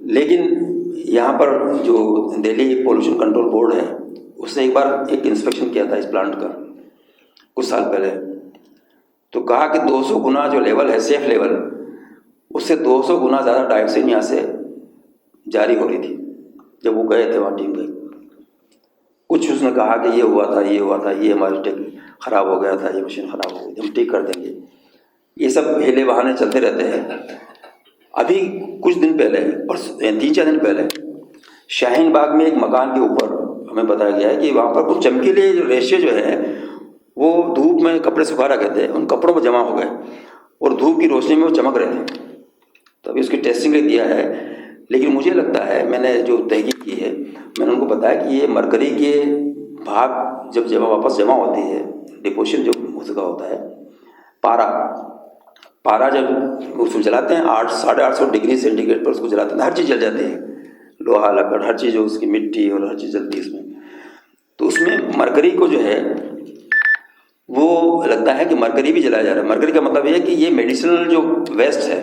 लेकिन यहाँ पर जो दिल्ली पोल्यूशन कंट्रोल बोर्ड है उसने एक बार एक इंस्पेक्शन किया था इस प्लांट का कुछ साल पहले, तो कहा कि 200 गुना जो लेवल है सेफ लेवल, उससे 200 गुना ज़्यादा डाइऑक्सिन यहाँ से जारी हो रही थी। जब वो गए थे वहाँ टीम गई, कुछ उसने कहा कि ये हुआ था, ये हुआ था, ये हमारी टेक ख़राब हो गया था, ये मशीन ख़राब हो गई, हम ठीक कर देंगे, ये सब हिले बहाने चलते रहते हैं। अभी कुछ दिन पहले और 3-4 दिन पहले शाहीन बाग में एक मकान के ऊपर हमें बताया गया है कि वहाँ पर कुछ चमकीले जो रेशे जो है वो धूप में कपड़े सुखा रखे थे, उन कपड़ों पर जमा हो गए और धूप की रोशनी में वो चमक रहे थे। तो अभी उसकी टेस्टिंग ले दिया है, लेकिन मुझे लगता है, मैंने जो तहकीक की है, मैंने उनको बताया कि ये मरकरी के भाग जब वापस जमा होती है, डिपोजिशन जो हो चुका होता है, पारा जब उसको जलाते हैं 800-850 डिग्री सेंटीग्रेड पर उसको जलाते हैं, हर चीज़ जल जाती है, लोहा लकड़ हर चीज़, उसकी मिट्टी और हर चीज़ जलती है इसमें। तो उसमें मरकरी को जो है वो लगता है कि मरकरी भी जलाया जा रहा है। मरकरी का मतलब ये है कि ये मेडिसिनल जो वेस्ट है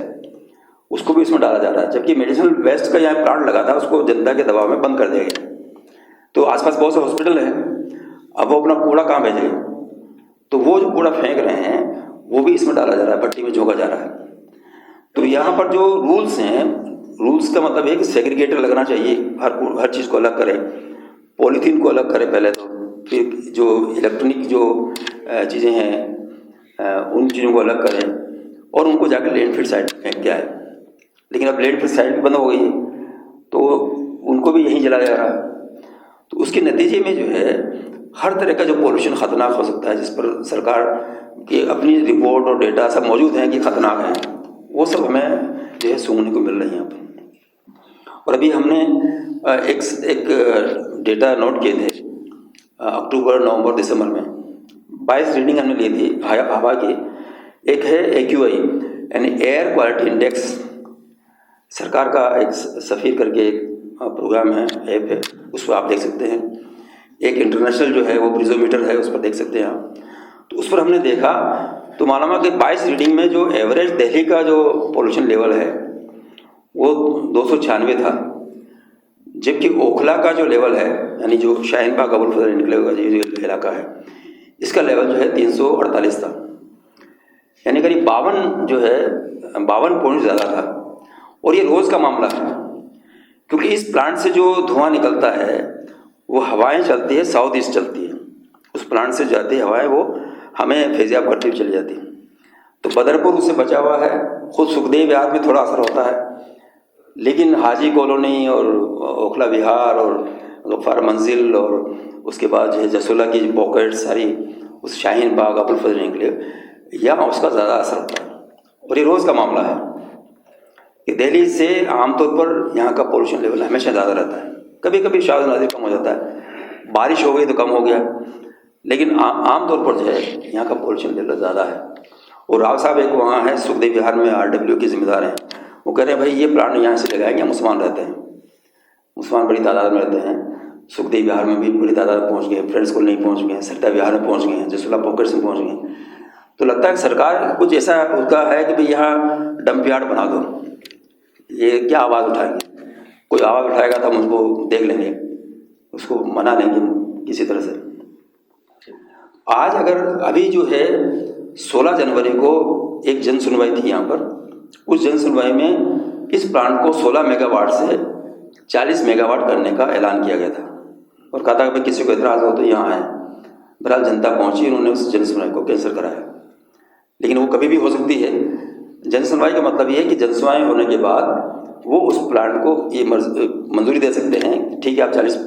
उसको भी इसमें डाला जा रहा है, जबकि मेडिसिनल वेस्ट का यहाँ प्लांट लगा था उसको जनता के दबाव में बंद कर दिया गया। तो आसपास बहुत से हॉस्पिटल हैं, अब वो अपना कूड़ा कहाँ भेजेंगे? तो वो जो कूड़ा फेंक रहे हैं वो भी इसमें डाला जा रहा है, भट्टी में झोंका जा रहा है। तो यहाँ पर जो रूल्स हैं, रूल्स का मतलब है कि सेग्रीगेटर लगना चाहिए, हर चीज़ को अलग करें, पॉलीथीन को अलग करें पहले, तो फिर जो इलेक्ट्रॉनिक जो चीज़ें हैं उन चीज़ों को अलग करें और उनको जाकर लैंडफिल साइट फेंक के आए। लेकिन अब लैंडफिल साइट भी बंद हो गई है तो उनको भी यहीं जलाया जा रहा है। तो उसके नतीजे में जो है हर तरह का जो पॉल्यूशन ख़तरनाक हो सकता है, जिस पर सरकार की अपनी रिपोर्ट और डेटा सब मौजूद हैं कि ख़तरनाक हैं, वो सब हमें जो है सूंघने को मिल रही है यहाँ पर। और अभी हमने एक डेटा नोट किए थे अक्टूबर, नवंबर, दिसंबर में 22 रीडिंग हमने ली थी हवा की। एक है AQI यानी एयर क्वालिटी इंडेक्स, सरकार का एक सफ़ीर करके एक प्रोग्राम है, ऐप है, उस पर आप देख सकते हैं। एक इंटरनेशनल जो है वो ब्रिजोमीटर है, उस पर देख सकते हैं आप। तो उस पर हमने देखा तो मालूम है कि 22 रीडिंग में जो एवरेज दिल्ली का जो पोल्यूशन लेवल है वो 296 था, जबकि ओखला का जो लेवल है यानी जो शाहीन बाग अबुल फजल निकलेगा जो इलाका है, इसका लेवल जो है 348 था, यानी करीब 52 पॉइंट ज़्यादा था। और ये रोज़ का मामला है, क्योंकि इस प्लांट से जो धुआं निकलता है वो हवाएं चलती है, साउथ ईस्ट चलती है, उस प्लांट से जाती है हवाएं, वो हमें फेजियाब करती हुई चली जाती है। तो बदरपुर उससे बचा हुआ है, खुद सुखदेव विहार में थोड़ा असर होता है, लेकिन हाजी कॉलोनी और ओखला विहार और गफ्फार मंजिल और उसके बाद जो है जसोला की पॉकेट सारी उस शाहीन बाग अबुल फजल निकले, यहाँ उसका ज़्यादा असर होता है। और ये रोज़ का मामला है कि दिल्ली से आमतौर पर यहाँ का पोल्यूशन लेवल हमेशा ज़्यादा रहता है, कभी कभी शायद नाज़िर कम हो जाता है, बारिश हो गई तो कम हो गया, लेकिन आमतौर पर जो है यहाँ का पोल्यूशन लेवल ज़्यादा है। और राव साहब एक वहाँ है सुखदेव विहार में RW के जिम्मेदार हैं, वो कह रहे हैं भाई ये प्लांट यहाँ से लगाएंगे, मुसलमान रहते हैं, मुसलमान बड़ी तादाद में रहते हैं, सुखदेव विहार में भी बड़ी तादाद में पहुँच गए, फ्रेंड्स को नहीं पहुँच गए, सरदा विहार में पहुँच गए, जसोला पॉकेट्स में पहुँच गए। तो लगता है कि सरकार कुछ ऐसा उसका है कि भाई यहाँ डंप यार्ड बना दो, ये क्या आवाज़ उठाएंगे, कोई आवाज़ उठाएगा तो हम उसको देख लेंगे, उसको मना लेंगे किसी तरह से। आज अगर अभी जो है 16 जनवरी को एक जन सुनवाई थी यहाँ पर, उस जन सुनवाई में इस प्लांट को 16 मेगावाट से 40 मेगावाट करने का ऐलान किया गया था और कहा था कि किसी को एतराज़ हो तो यहाँ आए। बहरहाल जनता पहुँची, उन्होंने उस जन सुनवाई को कैंसिल कराया, लेकिन वो कभी भी हो सकती है। जन सुनवाई का मतलब ये है कि जन सुनवाई होने के बाद वो उस प्लांट को ये मंजूरी दे सकते हैं, ठीक है आप 40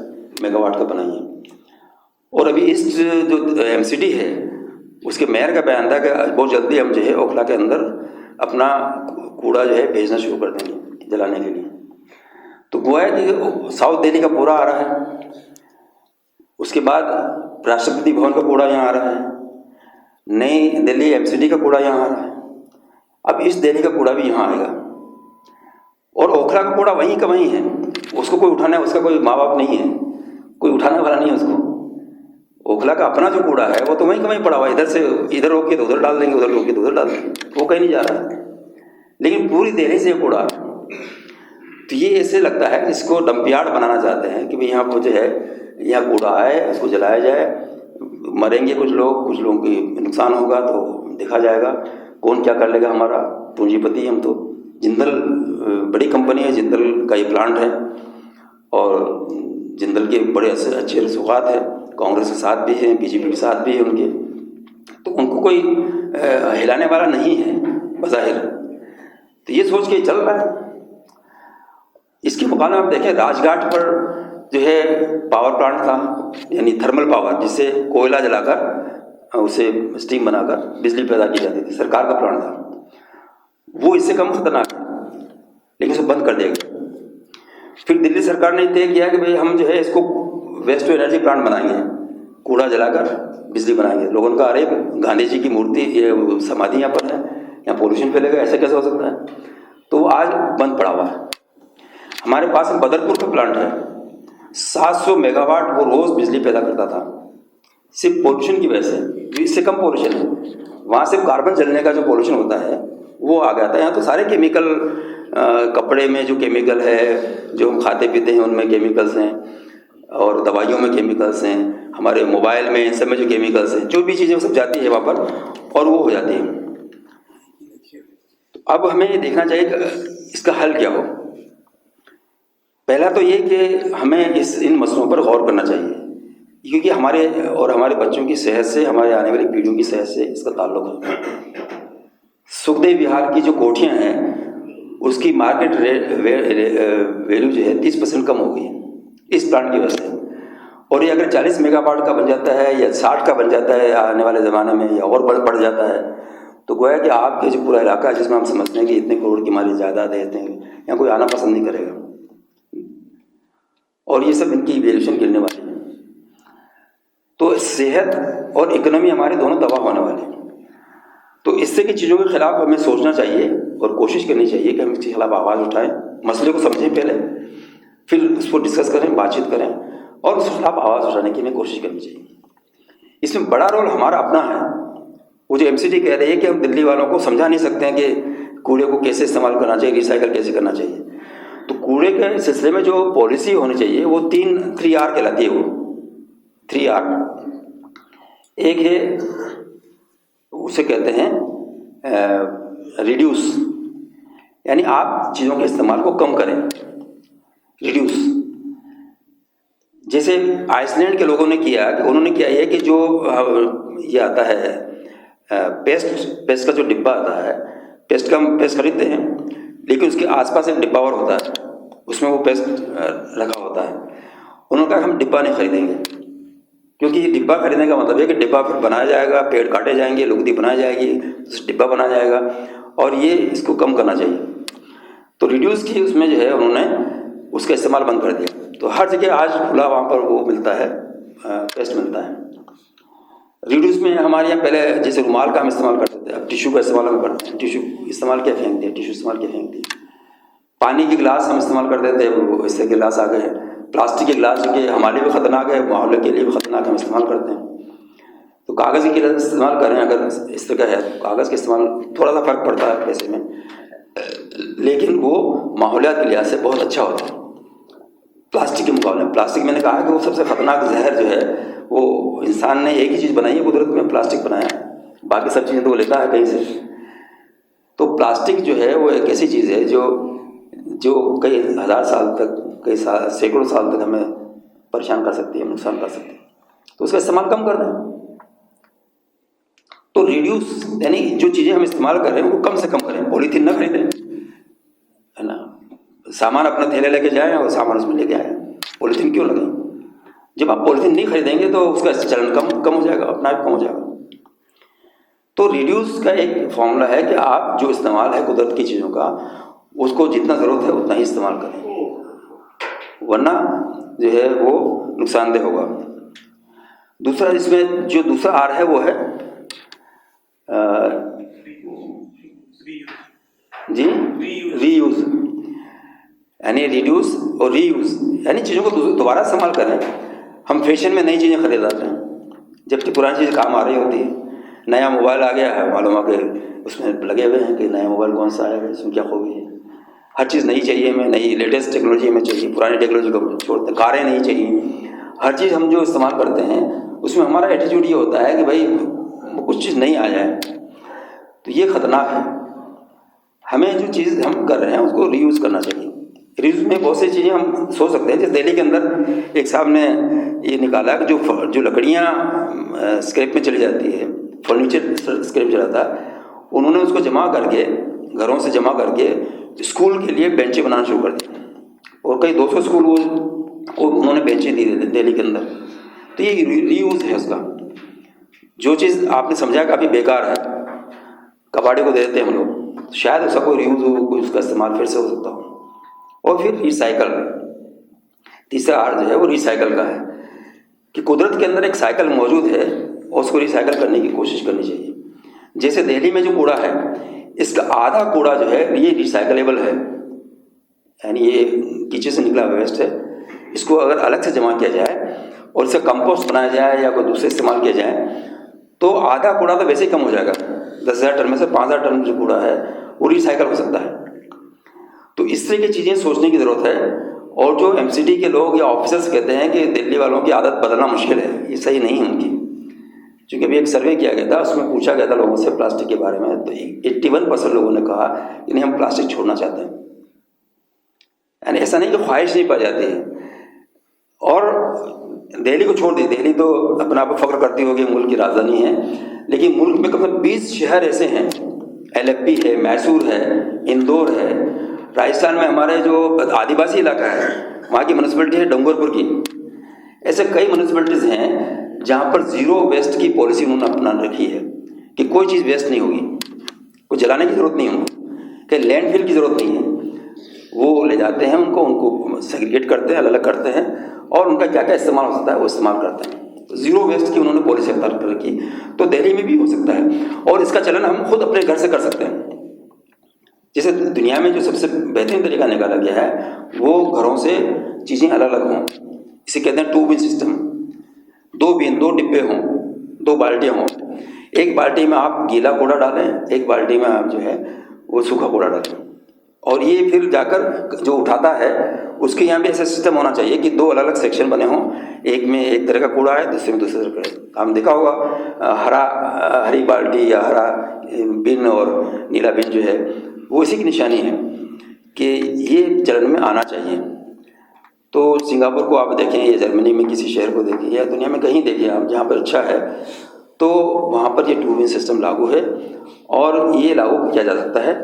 मेगावाट का बनाइए। और अभी इस जो MCD है उसके मेयर का बयान था कि बहुत जल्दी हम जो है ओखला के अंदर अपना कूड़ा जो है भेजना शुरू कर देंगे जलाने के लिए। तो वो है कि साउथ दिल्ली का कूड़ा आ रहा है, उसके बाद राष्ट्रपति भवन का कूड़ा यहाँ आ रहा है, नई दिल्ली MCD का कूड़ा यहाँ आ रहा है, अब इस दिल्ली का कूड़ा भी यहाँ आएगा। और ओखला का कूड़ा वहीं का वहीं है, उसको कोई उठाना है, उसका कोई माँ बाप नहीं है, कोई उठाने वाला नहीं है उसको। ओखला का अपना जो कूड़ा है वो तो वहीं का वहीं पड़ा हुआ है, इधर से इधर रोके तो उधर डाल देंगे, उधर रोके तो उधर डाल देंगे, वो कहीं नहीं जा रहा है। लेकिन पूरी दिल्ली से कूड़ा, तो ये ऐसे लगता है इसको डंप यार्ड बनाना चाहते हैं कि भाई यहाँ पर जो है यहाँ कूड़ा आए, उसको जलाया जाए, मरेंगे कुछ लोगों की नुकसान होगा तो देखा जाएगा कौन क्या कर लेगा। हमारा पूंजीपति हम तो, जिंदल बड़ी कंपनी है, जिंदल का ये प्लांट है और जिंदल के बड़े अच्छे रसूखात हैं, कांग्रेस के साथ भी हैं, BJP के साथ भी है उनके, तो उनको कोई हिलाने वाला नहीं है बज़ाहिर। तो ये सोच के चल रहा है। इसके मुकाबले आप देखें राजघाट पर जो है पावर प्लांट था, यानी थर्मल पावर, जिससे कोयला जलाकर उसे स्टीम बनाकर बिजली पैदा की जाती थी, सरकार का प्लांट था। वो इससे कम खतरनाक है, लेकिन उसको बंद कर दिया गया। फिर दिल्ली सरकार ने तय किया कि भाई हम जो है इसको वेस्ट टू एनर्जी प्लांट बनाएंगे, कूड़ा जलाकर बिजली बनाएंगे। लोगों ने कहा अरे गांधी जी की मूर्ति, ये समाधि यहाँ पर है, यहाँ पोल्यूशन फैलेगा, ऐसा कैसे हो सकता है? तो वो आज बंद पड़ा हुआ है। हमारे पास बदरपुर का प्लांट है, 700 मेगावाट वो रोज बिजली पैदा करता था, सिर्फ पोल्यूशन की वजह से। इससे कम पोल्यूशन है, वहाँ सिर्फ कार्बन जलने का जो पोल्यूशन होता है वो आ गया था। यहाँ तो सारे केमिकल, कपड़े में जो केमिकल है, जो हम खाते पीते हैं उनमें केमिकल्स हैं, और दवाइयों में केमिकल्स हैं, हमारे मोबाइल में, इन सब में जो केमिकल्स हैं, जो भी चीज़ें सब जाती है वहाँ पर और वो हो जाती है। तो अब हमें ये देखना चाहिए कि इसका हल क्या हो। पहला तो ये कि हमें इन मसलों पर गौर करना चाहिए, क्योंकि हमारे और हमारे बच्चों की सेहत से, हमारे आने वाली पीढ़ियों की सेहत से इसका ताल्लुक है। सुखदेव विहार की जो कोठियाँ हैं उसकी मार्केट वैल्यू जो है 30% कम हो गई इस प्लांट की वजह से। और ये अगर 40 मेगावाट का बन जाता है या 60 का बन जाता है आने वाले ज़माने में, या और बढ़ जाता है, तो गोया कि आपके जो पूरा इलाका है जिसमें हम समझते हैं कि इतने करोड़ की हमारी जायदाद है, इतने, यहाँ कोई आना पसंद नहीं करेगा। और ये सब इनकी वैल्यूएशन गिरने वाली है। तो सेहत और इकोनॉमी हमारे दोनों तबाह होने वाले हैं। तो इससे की चीज़ों के खिलाफ हमें सोचना चाहिए और कोशिश करनी चाहिए कि हम इसके खिलाफ आवाज़ उठाएं, मसले को समझें पहले, फिर उसको डिस्कस करें, बातचीत करें और उसके खिलाफ आवाज़ उठाने की हमें कोशिश करनी चाहिए। इसमें बड़ा रोल हमारा अपना है। वो जो MCD कह रही है कि हम दिल्ली वालों को समझा नहीं सकते हैं कि कूड़े को कैसे इस्तेमाल करना चाहिए, रिसाइकल कैसे करना चाहिए। तो कूड़े के सिलसिले में जो पॉलिसी होनी चाहिए वो 3R कहलाती है। वो 3R, एक है उसे कहते हैं रिड्यूस, यानी आप चीज़ों के इस्तेमाल को कम करें, रिड्यूस। जैसे आइसलैंड के लोगों ने किया, कि उन्होंने किया है कि जो ये आता है पेस्ट का जो डिब्बा आता है, पेस्ट का हम पेस्ट खरीदते हैं, लेकिन उसके आसपास एक डिब्बा और होता है, उसमें वो पेस्ट रखा होता है। उन्होंने कहा हम डिब्बा नहीं खरीदेंगे, क्योंकि ये डिब्बा खरीदने का मतलब है कि डिब्बा फिर बनाया जाएगा, पेड़ काटे जाएंगे, लुगदी बनाई जाएगी, डिब्बा बनाया जाएगा, और ये इसको कम करना चाहिए। तो रिड्यूस की उसमें जो है उन्होंने उसका इस्तेमाल बंद कर दिया। तो हर जगह आज खुला वहाँ पर वो मिलता है, पेस्ट मिलता है। रिड्यूस में हमारे यहाँ पहले जैसे रुमाल का हम इस्तेमाल करते थे, अब टिश्यू का इस्तेमाल हम करते हैं। टिश्यू इस्तेमाल क्या फेंक दिया, टिश्यू इस्तेमाल क्या फेंक दिया। पानी के गिलास हम इस्तेमाल करते थे, वो इससे गिलास आ गए हैं। प्लास्टिक के गिलास जो कि हमारे लिए भी ख़तरनाक है, माहौल के लिए भी ख़तरनाक, हम इस्तेमाल करते हैं। तो कागज़ के गिलास इस्तेमाल करें अगर इस तरह है, तो कागज़ का इस्तेमाल थोड़ा सा फ़र्क पड़ता है पैसे में, लेकिन वो माहौलियात के लिहाज से बहुत अच्छा होता है प्लास्टिक के मुकाबले। प्लास्टिक मैंने कहा कि वो सबसे ख़तरनाक जहर जो है, वो इंसान ने एक ही चीज़ बनाई है कुदरत में, प्लास्टिक बनाया, बाकी सब चीज़ें तो वो लेता है कहीं से। तो प्लास्टिक जो है वो एक ऐसी चीज़ है जो कई हज़ार साल तक, कई सैकड़ों साल तक हमें परेशान कर सकती है, नुकसान कर सकती है। तो उसका इस्तेमाल कम कर दें। तो रिड्यूस यानी जो चीज़ें हम इस्तेमाल कर रहे हैं वो कम से कम करें। पॉलीथीन ना खरीदें, है ना, सामान अपना थैले लेके जाएं और सामान उसमें लेके आएँ। पॉलीथीन क्यों लगाएं? जब आप पॉलीथीन नहीं खरीदेंगे तो उसका चलन कम हो जाएगा, अपना आप कम हो जाएगा। तो रिड्यूस का एक फॉर्मूला है कि आप जो इस्तेमाल है कुदरत की चीज़ों का, उसको जितना ज़रूरत है उतना ही इस्तेमाल करें, वरना जो है वो नुकसानदेह होगा। दूसरा, इसमें जो दूसरा R है वो है रीयूज़, यानी रिड्यूस और रीयूज़, यानी चीज़ों को दोबारा इस्तेमाल करें। हम फैशन में नई चीज़ें खरीद लाते हैं, जबकि पुरानी चीज़ काम आ रही होती है। नया मोबाइल आ गया है, मालूम है कि उसमें लगे हुए हैं कि नया मोबाइल कौन सा आया है, उसमें क्या खूबी है। हर चीज़ नई चाहिए हमें, नई लेटेस्ट टेक्नोलॉजी हमें चाहिए, पुरानी टेक्नोलॉजी को छोड़ते हैं। कारें नहीं चाहिए। हर चीज़ हम जो इस्तेमाल करते हैं उसमें हमारा एटीट्यूड ये होता है कि भाई कुछ चीज़ नहीं आ जाए, तो ये ख़तरनाक है। हमें जो चीज़ हम कर रहे हैं उसको रीयूज़ करना चाहिए। रीयूज़ में बहुत सी चीज़ें हम सोच सकते हैं। जैसे दिल्ली के अंदर एक साहब ने ये निकाला कि जो लकड़ियाँ स्क्रैप में चली जाती है, फर्नीचर स्क्रैप चला था, उन्होंने उसको जमा करके, घरों से जमा करके स्कूल के लिए बेंचें बनाना शुरू कर दी। और कई 200 स्कूल वो को उन्होंने बेची थी दिल्ली के अंदर। तो ये रीयूज है उसका। जो चीज़ आपने समझा काफ़ी बेकार है, कबाड़ी को दे देते हैं हम लोग, शायद उसका कोई रीयूज हो, कोई उसका इस्तेमाल फिर से हो सकता हो। और फिर रिसाइकल, तीसरा आर जो है वो रिसाइकल का है कि कुदरत के अंदर एक साइकिल मौजूद है और उसको रिसाइकल करने की कोशिश करनी चाहिए। जैसे दिल्ली में जो कूड़ा है, इसका आधा कूड़ा जो है ये रिसाइकलेबल है, यानी ये कीचड़ से निकला वेस्ट है। इसको अगर अलग से जमा किया जाए और इसका कंपोस्ट बनाया जाए या कोई दूसरे इस्तेमाल किया जाए तो आधा कूड़ा तो वैसे ही कम हो जाएगा। 10,000 टन में से 5,000 टन जो कूड़ा है वो रिसाइकल हो सकता है। तो इस तरह की चीज़ें सोचने की ज़रूरत है। और जो एमसीडी के लोग या ऑफिसर्स कहते हैं कि दिल्ली वालों की आदत बदलना मुश्किल है, ये सही नहीं है उनकी। क्योंकि अभी एक सर्वे किया गया था, उसमें पूछा गया था लोगों से प्लास्टिक के बारे में, तो 81% लोगों ने कहा कि नहीं हम प्लास्टिक छोड़ना चाहते हैं। यानी ऐसा नहीं कि ख्वाहिश नहीं पाई जाती है। और दिल्ली को छोड़ दी, दिल्ली तो अपना आप फख्र करती होगी, मुल्क की राजधानी है, लेकिन मुल्क में कम से कम 20 शहर ऐसे हैं, एलेप्पी है, मैसूर है, इंदौर है, राजस्थान में हमारे जो आदिवासी इलाका है वहाँ की म्यूनसिपलिटी है डूंगरपुर की। ऐसे कई म्यूनसिपलिटीज़ हैं जहाँ पर ज़ीरो वेस्ट की पॉलिसी उन्होंने अपना रखी है कि कोई चीज़ वेस्ट नहीं होगी, कोई जलाने की ज़रूरत नहीं है उनको, कि लैंडफिल की ज़रूरत नहीं है। वो ले जाते हैं उनको सेग्रीगेट करते हैं, अलग अलग करते हैं और उनका क्या क्या इस्तेमाल हो सकता है वो इस्तेमाल करते हैं। ज़ीरो वेस्ट की उन्होंने पॉलिसी अख्तियार कर रखी, तो दिल्ली में भी हो सकता है। और इसका चलन हम खुद अपने घर से कर सकते हैं। जैसे दुनिया में जो सबसे बेहतरीन तरीका निकाला गया है वो घरों से चीज़ें अलग अलग हों, इसे कहते हैं 2 बिन सिस्टम। 2 बिन, 2 डिब्बे हों, 2 बाल्टियाँ हों। एक बाल्टी में आप गीला कूड़ा डालें, एक बाल्टी में आप जो है वो सूखा कूड़ा डालें। और ये फिर जाकर जो उठाता है उसके यहाँ भी ऐसा सिस्टम होना चाहिए कि 2 अलग अलग सेक्शन बने हों, एक में एक तरह का कूड़ा है, दूसरे में दूसरे तरह का। आपने देखा होगा हरी बाल्टी या हरा बिन और नीला बिन जो है वो इसी की निशानी है कि ये चलन में आना चाहिए। तो सिंगापुर को आप देखें या जर्मनी में किसी शहर को देखें या दुनिया में कहीं देखें आप जहाँ पर अच्छा है, तो वहाँ पर ये 2 बिन सिस्टम लागू है और ये लागू किया जा सकता है।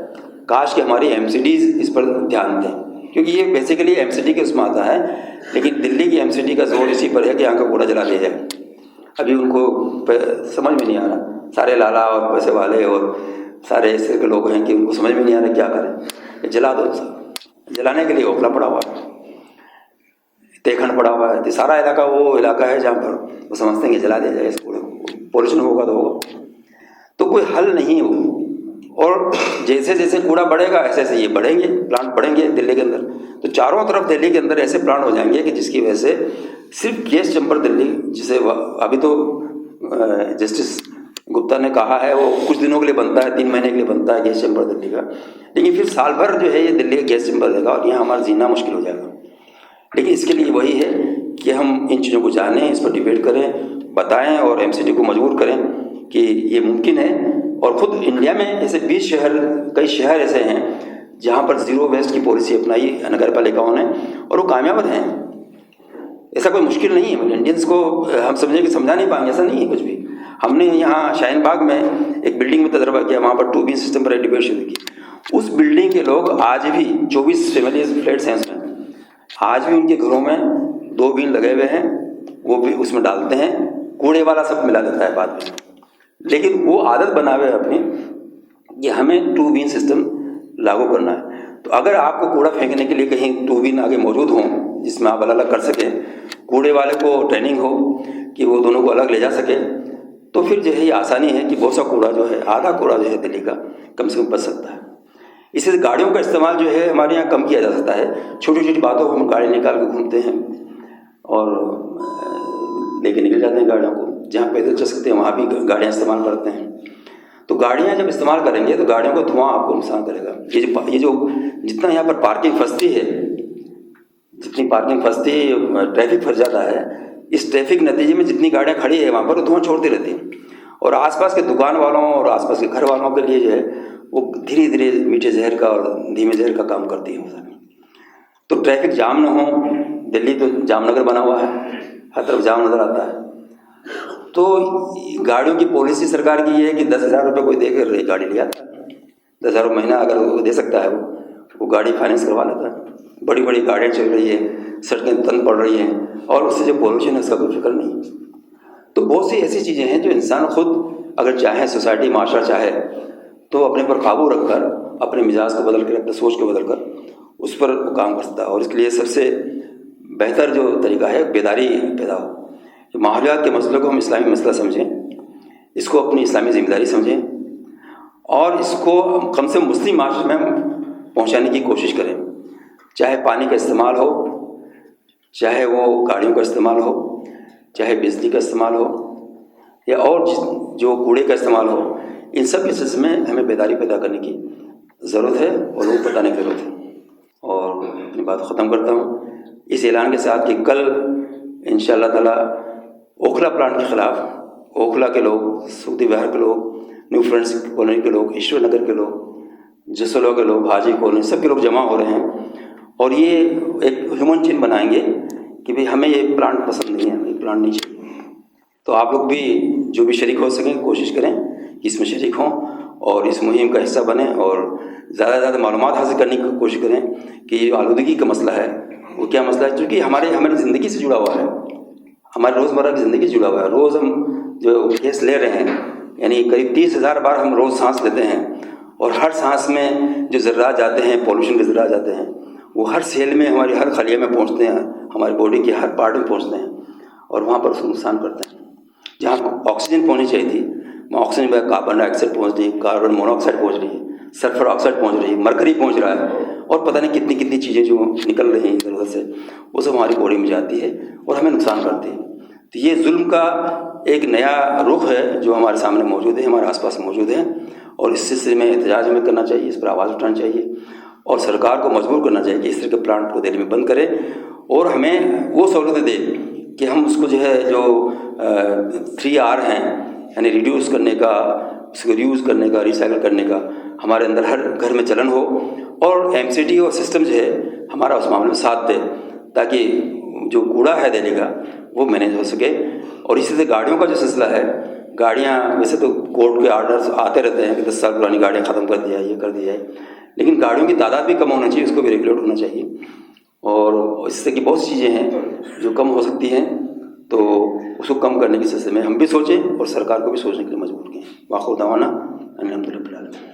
काश कि हमारी एमसीडीज़ इस पर ध्यान दें, क्योंकि ये बेसिकली एमसीडी के उसमें आता है, लेकिन दिल्ली की एमसीडी का जोर इसी पर है कि यहाँ का कूड़ा जला दिया जाए। अभी उनको समझ में नहीं आ रहा, सारे लाला और पैसे वाले और सारे ऐसे के लोग हैं कि उनको समझ में नहीं आ रहा क्या करें। जला दो, जलाने के लिए ओखला पड़ा हुआ है, तेखंड पड़ा हुआ है, तो सारा इलाका वो इलाका है जहाँ पर वो समझते हैं कि जला दिया जाए इस कूड़े को, पॉल्यूशन होगा तो होगा। तो कोई हल नहीं है वो। और जैसे जैसे कूड़ा बढ़ेगा ऐसे ऐसे ये बढ़ेंगे, प्लांट बढ़ेंगे दिल्ली के अंदर। तो चारों तरफ दिल्ली के अंदर ऐसे प्लांट हो जाएंगे कि जिसकी वजह से सिर्फ गैस चैम्बर दिल्ली, जिसे अभी तो जस्टिस गुप्ता ने कहा है वो कुछ दिनों के लिए बनता है, 3 महीने के लिए बनता है गैस चैम्बर दिल्ली का, लेकिन फिर साल भर जो है ये दिल्ली का गैस चैम्बर रहेगा और यहाँ हमारा जीना मुश्किल हो जाएगा। लेकिन इसके लिए वही है कि हम इन चीज़ों को जानें, इस पर डिबेट करें, बताएं और एमसीडी को मजबूर करें कि ये मुमकिन है। और ख़ुद इंडिया में ऐसे 20 शहर, कई शहर ऐसे हैं जहाँ पर ज़ीरो वेस्ट की पॉलिसी अपनाई नगर पालिकाओं ने और वो कामयाब हैं। ऐसा कोई मुश्किल नहीं है, मतलब इंडियंस को हम समझे कि समझा नहीं पाएंगे, ऐसा नहीं है कुछ भी। हमने यहाँ शाहीन बाग में एक बिल्डिंग में तजर्बा किया, वहाँ पर 2 बिन सिस्टम पर डिबेट शुरू की। उस बिल्डिंग के लोग आज भी 24 फैमिलीज फ्लैट्स हैं उसमें, आज भी उनके घरों में 2 बिन लगे हुए हैं, वो भी उसमें डालते हैं, कूड़े वाला सब मिला देता है बाद में। लेकिन वो आदत बनावे अपनी कि हमें 2 बिन सिस्टम लागू करना है। तो अगर आपको कूड़ा फेंकने के लिए कहीं 2 बिन आगे मौजूद हों जिसमें आप अलग अलग कर सकें, कूड़े वाले को ट्रेनिंग हो कि वो दोनों को अलग ले जा सके, तो फिर जो है ये आसानी है कि बहुत सा कूड़ा जो है, आधा कूड़ा जो है दिल्ली का कम से कम बच सकता है। इससे गाड़ियों का इस्तेमाल जो है हमारे यहाँ कम किया जा सकता है। छोटी छोटी बातों को हम गाड़ी निकाल के घूमते हैं और लेके निकल जाते हैं गाड़ियों को, जहाँ पैदल चल सकते हैं वहाँ भी गाड़ियाँ इस्तेमाल करते हैं। तो गाड़ियाँ जब इस्तेमाल करेंगे तो गाड़ियों का धुआं आपको नुकसान करेगा। ये जो जितना यहाँ पर पार्किंग फंसती है, जितनी पार्किंग फंसती ट्रैफिक फंस जाता है, इस ट्रैफिक नतीजे में जितनी गाड़ियाँ खड़ी है वहाँ पर वो धुआं छोड़ती रहती हैं और आसपास के दुकान वालों और आसपास के घर वालों के लिए जो है वो धीरे धीरे मीठे जहर का और धीमे जहर का काम करती है। तो ट्रैफिक जाम ना हो, दिल्ली तो जामनगर बना हुआ है, हर तरफ जाम नज़र आता है। तो गाड़ियों की पॉलिसी सरकार की ये है कि 10,000 रुपये कोई देकर गाड़ी ले आता है, 10,000 महीना अगर वो दे सकता है वो गाड़ी फाइनेंस करवा लेता है। बड़ी बड़ी गाड़ियाँ चल रही है, सड़कें तंग पड़ रही हैं, और उससे जो पोल्यूशन है उसका कोई फिक्र नहीं। तो बहुत सी ऐसी चीज़ें हैं जो इंसान खुद अगर चाहे, सोसाइटी माशरा चाहे, तो अपने पर काबू रखकर, अपने मिजाज को बदल कर, अपने सोच को बदल कर उस पर काम कर सकता है। और इसके लिए सबसे बेहतर जो तरीका है, बेदारी पैदा हो। माहौलियात के मसले को हम इस्लामी मसला समझें, इसको अपनी इस्लामी जिम्मेदारी समझें, और इसको कम से कम मुस्लिम माशरे में पहुँचाने की कोशिश करें। चाहे पानी का इस्तेमाल हो, चाहे वो गाड़ियों का इस्तेमाल हो, चाहे बिजली का इस्तेमाल हो, या और जो कूड़े का इस्तेमाल हो, इन सब के सिलसिले में हमें बेदारी पैदा करने की ज़रूरत है और लोग बताने की ज़रूरत है। और अपनी बात ख़त्म करता हूँ इस ऐलान के साथ कि कल इंशाअल्लाह ताला ओखला प्लांट के ख़िलाफ़ ओखला के लोग, सऊदी विहार के लोग, न्यू फ्रेंड्स कॉलोनी के लोग, ईश्वर नगर के लोग, जसोलो के लोग, हाजी कॉलोनी, सब के लोग जमा हो रहे हैं और ये एक ह्यूमन चेन बनाएंगे कि भाई हमें ये प्लांट पसंद नहीं है, हमें प्लांट नहीं चाहिए। तो आप लोग भी जो भी शरीक हो सकें कोशिश करें कि इसमें शरीक हों और इस मुहिम का हिस्सा बने और ज़्यादा से ज़्यादा मालूमात हासिल करने की कोशिश करें कि ये आलूदगी का मसला है वो क्या मसला है, क्योंकि हमारी ज़िंदगी से जुड़ा हुआ है, हमारे रोज़मर्रा की ज़िंदगी से जुड़ा हुआ है। रोज़ हम जो गैस ले रहे हैं, यानी करीब 30,000 बार हम रोज़ सांस लेते हैं, और हर सांस में जो ज़र्रात जाते हैं, पॉल्यूशन के ज़र्रात जाते हैं, वो हर सेल में, हमारी हर खलिया में पहुँचते हैं, हमारी बॉडी के हर पार्ट में पहुँचते हैं और वहाँ पर उसको नुकसान करते हैं। जहाँ ऑक्सीजन पहुँचनी चाहिए थी, वहाँ ऑक्सीजन में कार्बन डाइऑक्साइड पहुँच रही है, कार्बन मोनोऑक्साइड पहुँच रही है, सल्फर ऑक्साइड पहुँच रही है, मरकरी पहुँच रहा है, और पता नहीं कितनी कितनी चीज़ें जो निकल रही हैं इधर उधर से, वो सब हमारी बॉडी में जाती है और हमें नुकसान करती है। तो ये जुल्म का एक नया रुख है जो हमारे सामने मौजूद है, हमारे आसपास मौजूद है, और इस सिलसिले में एहतजाज हमें करना चाहिए, इस पर आवाज़ उठानी चाहिए और सरकार को मजबूर करना चाहिए कि इस तरह के प्लांट को दिल्ली में बंद करे और हमें वो सहूलतें दे कि हम उसको जो है, जो 3R हैं, यानी रिड्यूस करने का, उसको रीयूज़ करने का, रिसाइकिल करने का हमारे अंदर हर घर में चलन हो, और MCD और सिस्टम जो है हमारा उस मामले में साथ दे, ताकि जो कूड़ा है दिल्ली का वो मैनेज हो सके। और इसी से गाड़ियों का जो सिलसिला है, गाड़ियाँ वैसे तो कोर्ट के आर्डर्स आते रहते हैं कि 10 साल पुरानी गाड़ियाँ ख़त्म कर दिया है, ये कर दिया है, लेकिन गाड़ियों की तादाद भी कम होना चाहिए, उसको भी रेगुलेट होना चाहिए। और इससे कि बहुत सी चीज़ें हैं जो कम हो सकती हैं, तो उसको कम करने के सिलसिले में हम भी सोचें और सरकार को भी सोचने के लिए मजबूर करें। वाखिर दावाना अल्हम्दुलिल्लाह।